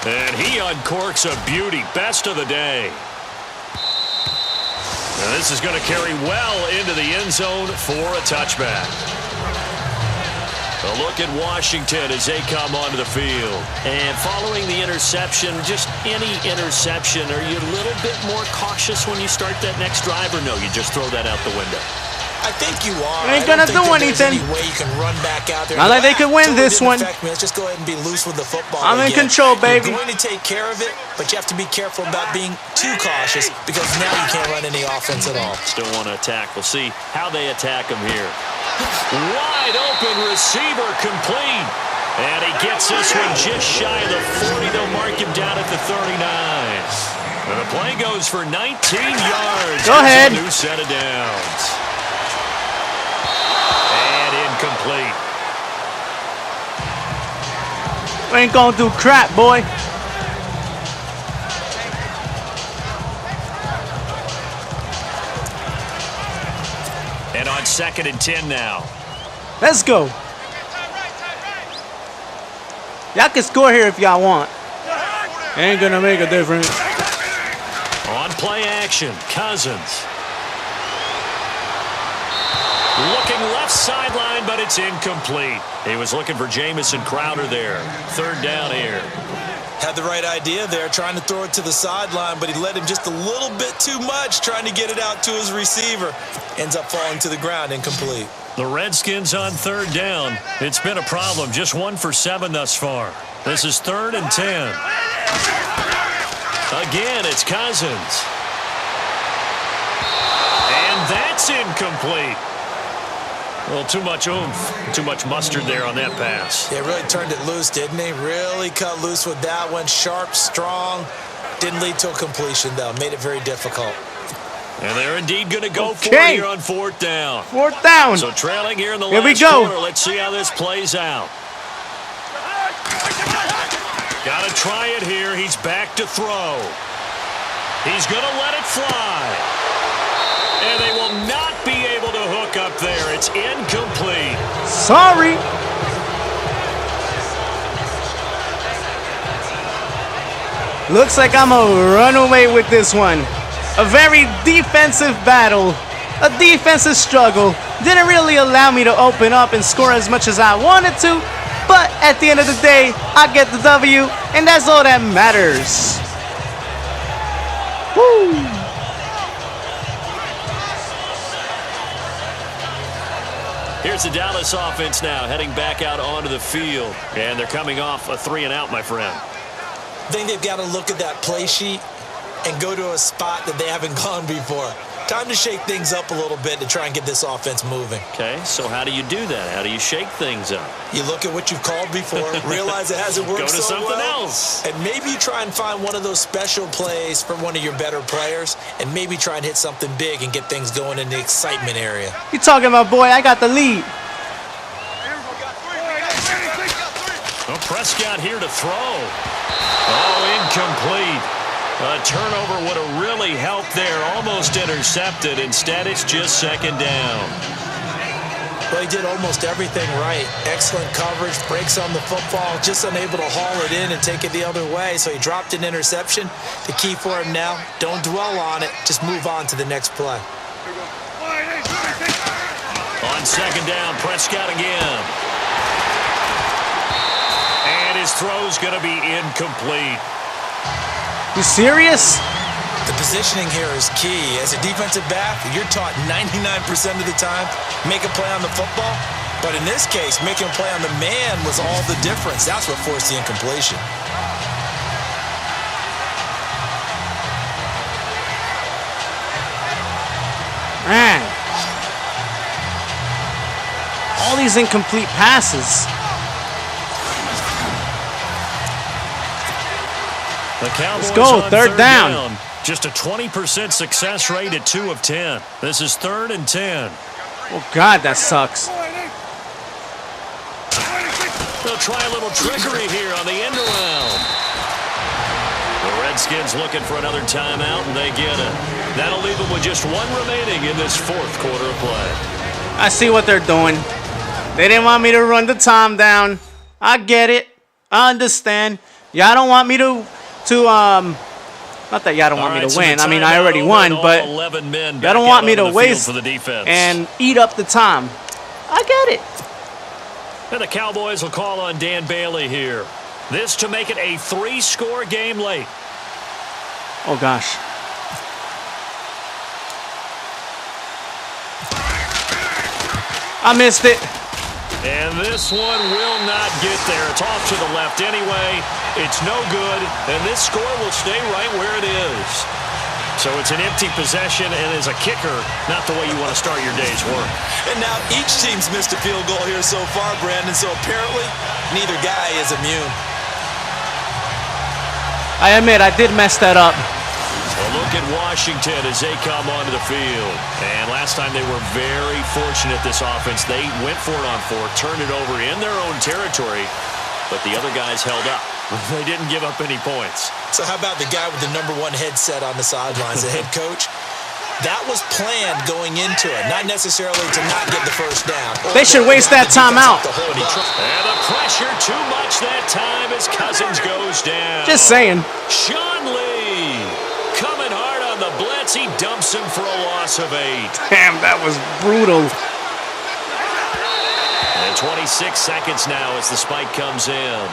S6: And he uncorks a beauty. Best of the day. Now this is going to carry well into the end zone for a touchback. A look at Washington as they come onto the field. And following the interception, just any interception, are you a little bit more cautious when you start that next drive, or no, you just throw that out the window?
S7: I think you are.
S1: Ain't gonna do anything.
S7: Any way you can run back out there.
S1: Not like they could win this one.
S7: Let's just go ahead and be loose with the football.
S1: I'm in control, baby.
S7: You're going to take care of it, but you have to be careful about being too cautious, because now you can't run any offense at all.
S6: Still want to attack. We'll see how they attack him here. Wide open receiver, complete. And he gets this one just shy of the 40. They'll mark him down at the 39. And the play goes for 19 yards.
S1: Go ahead.
S6: A new set of downs. And incomplete.
S1: Ain't gonna do crap, boy.
S6: And on 2nd and 10 now.
S1: Let's go. Y'all can score here if y'all want. Ain't gonna make a difference.
S6: On play action, Cousins. Looking left sideline, but it's incomplete. He was looking for Jamison Crowder there. 3rd down here.
S7: Had the right idea there, trying to throw it to the sideline, but he led him just a little bit too much, trying to get it out to his receiver. Ends up falling to the ground, incomplete.
S6: The Redskins on 3rd down. It's been a problem, just 1 for 7 thus far. This is 3rd and 10. Again, it's Cousins. And that's incomplete. Well, too much oomph, too much mustard there on that pass.
S7: Yeah, really turned it loose, didn't he? Really cut loose with that one. Sharp, strong. Didn't lead to a completion, though. Made it very difficult.
S6: And they're indeed going to go for it here on 4th down.
S1: 4th down.
S6: So trailing here in the
S1: Here
S6: last
S1: we go.
S6: quarter. Let's see how this plays out. Got to try it here. He's back to throw. He's going to let it fly. And they will not be able to hook up there. It's incomplete.
S1: Sorry. Looks like I'm gonna run away with this one. A very defensive battle. A defensive struggle. Didn't really allow me to open up and score as much as I wanted to. But at the end of the day, I get the W. And that's all that matters. Woo.
S6: Here's the Dallas offense now, heading back out onto the field. And they're coming off a 3-and-out, my friend.
S7: I think they've got to look at that play sheet and go to a spot that they haven't gone before. Time to shake things up a little bit to try and get this offense moving.
S6: Okay, so how do you do that? How do you shake things up?
S7: You look at what you've called before, realize it hasn't worked
S6: Go to
S7: so
S6: something
S7: well,
S6: else.
S7: and maybe you try and find one of those special plays from one of your better players, and maybe try and hit something big and get things going in the excitement area.
S1: You talking about, boy? I got the lead.
S6: Well, Prescott here to throw. Oh, incomplete. A turnover would have really helped there. Almost intercepted. Instead, it's just 2nd down.
S7: Well, he did almost everything right. Excellent coverage, breaks on the football, just unable to haul it in and take it the other way. So he dropped an interception. The key for him now, don't dwell on it. Just move on to the next play.
S6: On 2nd down, Prescott again. And his throw's going to be incomplete.
S1: You serious?
S7: The positioning here is key. As a defensive back, you're taught 99% of the time, make a play on the football. But in this case, making a play on the man was all the difference. That's what forced the incompletion.
S1: these incomplete passes.
S6: The Cowboys
S1: Let's go,
S6: on
S1: third down.
S6: Just a 20% success rate at 2 of 10. This is 3rd and 10.
S1: Oh, God, that sucks.
S6: They'll try a little trickery here on the end around. The Redskins looking for another timeout, and they get it. That'll leave them with just 1 remaining in this 4th quarter of play.
S1: I see what they're doing. They didn't want me to run the time down. I get it. I understand. Y'all don't want me to not that y'all don't want me to win. I mean, I already won, but y'all don't want me to waste and eat up the time. I get it.
S6: And the Cowboys will call on Dan Bailey here. This to make it a 3-score game late.
S1: Oh, gosh. I missed it.
S6: And this one will not get there. It's off to the left anyway. It's no good, and this score will stay right where it is. So it's an empty possession, and as a kicker, not the way you want to start your day's work.
S7: And now each team's missed a field goal here so far, Brandon, so apparently neither guy is immune.
S1: I admit, I did mess that up.
S6: Well, look at Washington as they come onto the field. And last time they were very fortunate, this offense. They went for it on 4, turned it over in their own territory, but the other guys held up. They didn't give up any points.
S7: So how about the guy with the #1 headset on the sidelines, the head coach? That was planned going into it, not necessarily to not get the first down.
S1: They should waste that timeout.
S6: And the pressure too much that time as Cousins goes down.
S1: Just saying.
S6: Sean Lee coming hard on the blitz. He dumps him for a loss of 8.
S1: Damn, that was brutal.
S6: And 26 seconds now as the spike comes in.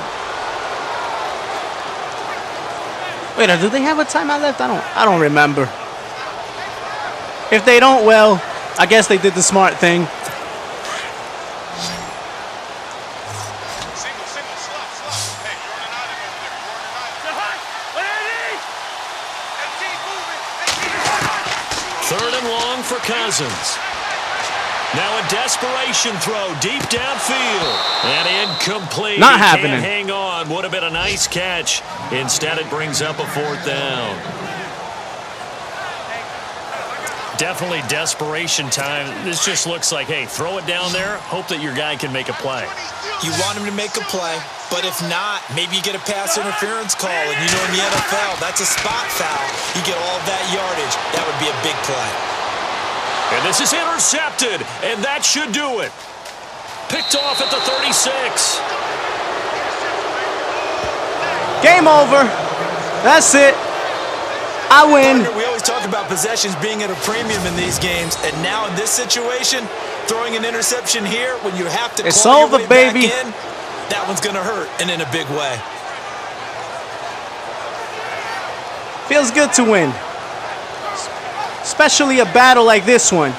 S1: Wait, do they have a timeout left? I don't remember. If they don't, well, I guess they did the smart thing.
S6: Third and long for Cousins. Now a desperation throw deep downfield. And incomplete.
S1: Not happening.
S6: Can't hang on. Would have been a nice catch. Instead, it brings up a 4th down. Definitely desperation time. This just looks like, hey, throw it down there. Hope that your guy can make a play.
S7: You want him to make a play, but if not, maybe you get a pass interference call. And you know in the NFL, that's a spot foul. You get all of that yardage. That would be a big play.
S6: And this is intercepted, and that should do it. Picked off at the 36.
S1: Game over. That's it. I win.
S7: We always talk about possessions being at a premium in these games, and now in this situation, throwing an interception here when you have to
S1: it's
S7: claw
S1: over,
S7: your way
S1: baby.
S7: back in, that one's going to hurt, and in a big way.
S1: Feels good to win. Especially a battle like this one.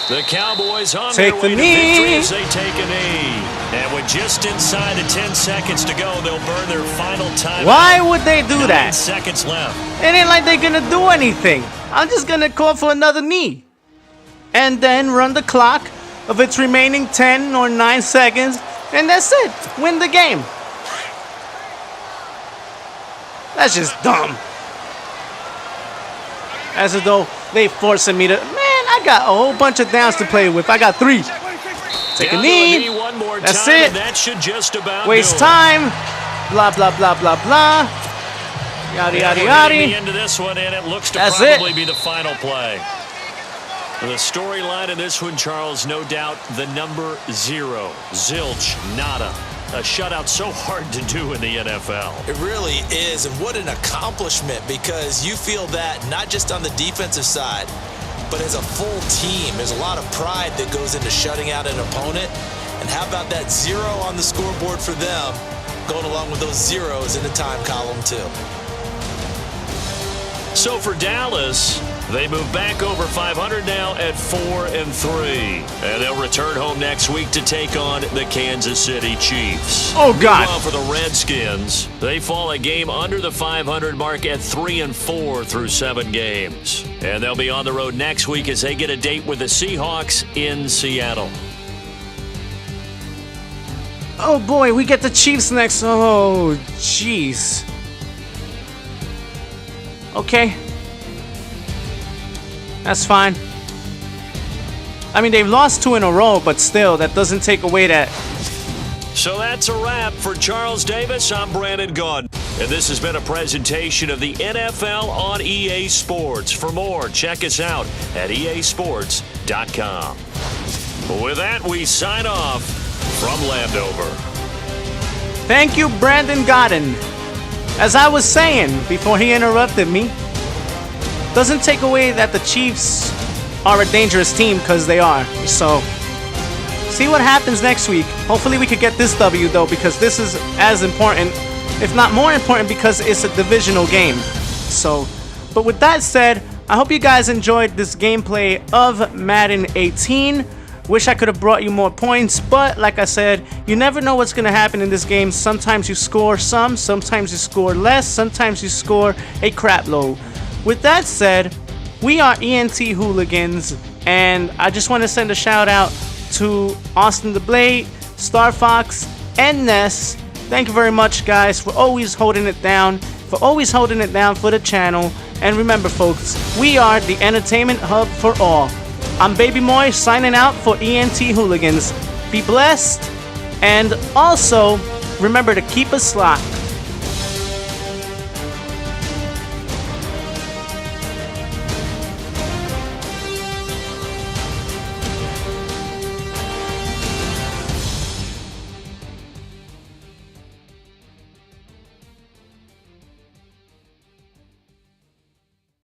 S6: The Cowboys on
S1: Take
S6: their
S1: the
S6: way to
S1: knee.
S6: victory as they take a knee. And with just inside of 10 seconds to go, they'll burn their final time.
S1: Why would they do
S6: 9
S1: that?
S6: seconds left.
S1: It ain't like they're gonna do anything. I'm just gonna call for another knee. And then run the clock of its remaining 10 or 9 seconds. And that's it. Win the game. That's just dumb. As though they forcing me to... Man, I got a whole bunch of downs to play with. I got 3. Take a knee.
S6: One more
S1: That's
S6: time,
S1: it.
S6: and that should just about
S1: Waste
S6: do it.
S1: time. Blah, blah, blah, blah, blah. Yada, yada,
S6: We're
S1: yada.
S6: getting the end of this one, and it looks to
S1: That's
S6: probably
S1: it.
S6: be the final play. The storyline in this one, Charles, no doubt the number 0. Zilch, nada. A shutout so hard to do in the NFL.
S7: It really is, and what an accomplishment, because you feel that not just on the defensive side, but as a full team. There's a lot of pride that goes into shutting out an opponent. And how about that 0 on the scoreboard for them, going along with those zeros in the time column too.
S6: So for Dallas, They move back over 500 now at 4-3. And they'll return home next week to take on the Kansas City Chiefs.
S1: Oh, God.
S6: Meanwhile, for the Redskins, they fall a game under the 500 mark at 3-4 through 7 games. And they'll be on the road next week as they get a date with the Seahawks in Seattle.
S1: Oh boy, we get the Chiefs next. Oh, jeez. Okay. That's fine. I mean, they've lost 2 in a row, but still, that doesn't take away that.
S6: So that's a wrap for Charles Davis. I'm Brandon Gunn. And this has been a presentation of the NFL on EA Sports. For more, check us out at easports.com. With that, we sign off from Landover.
S1: Thank you, Brandon Godden. As I was saying before he interrupted me, doesn't take away that the Chiefs are a dangerous team, because they are. So, see what happens next week. Hopefully we could get this W, though, because this is as important, if not more important, because it's a divisional game. So, but with that said, I hope you guys enjoyed this gameplay of Madden 18. Wish I could have brought you more points, but like I said, you never know what's going to happen in this game. Sometimes you score some, sometimes you score less, sometimes you score a crap load. With that said, we are ENTHooligins, and I just want to send a shout out to Austin the Blade, Star Fox, and Ness. Thank you very much, guys, for always holding it down, for the channel. And remember, folks, we are the entertainment hub for all. I'm BabyMoy signing out for ENTHooligins. Be blessed, and also remember to keep a slot.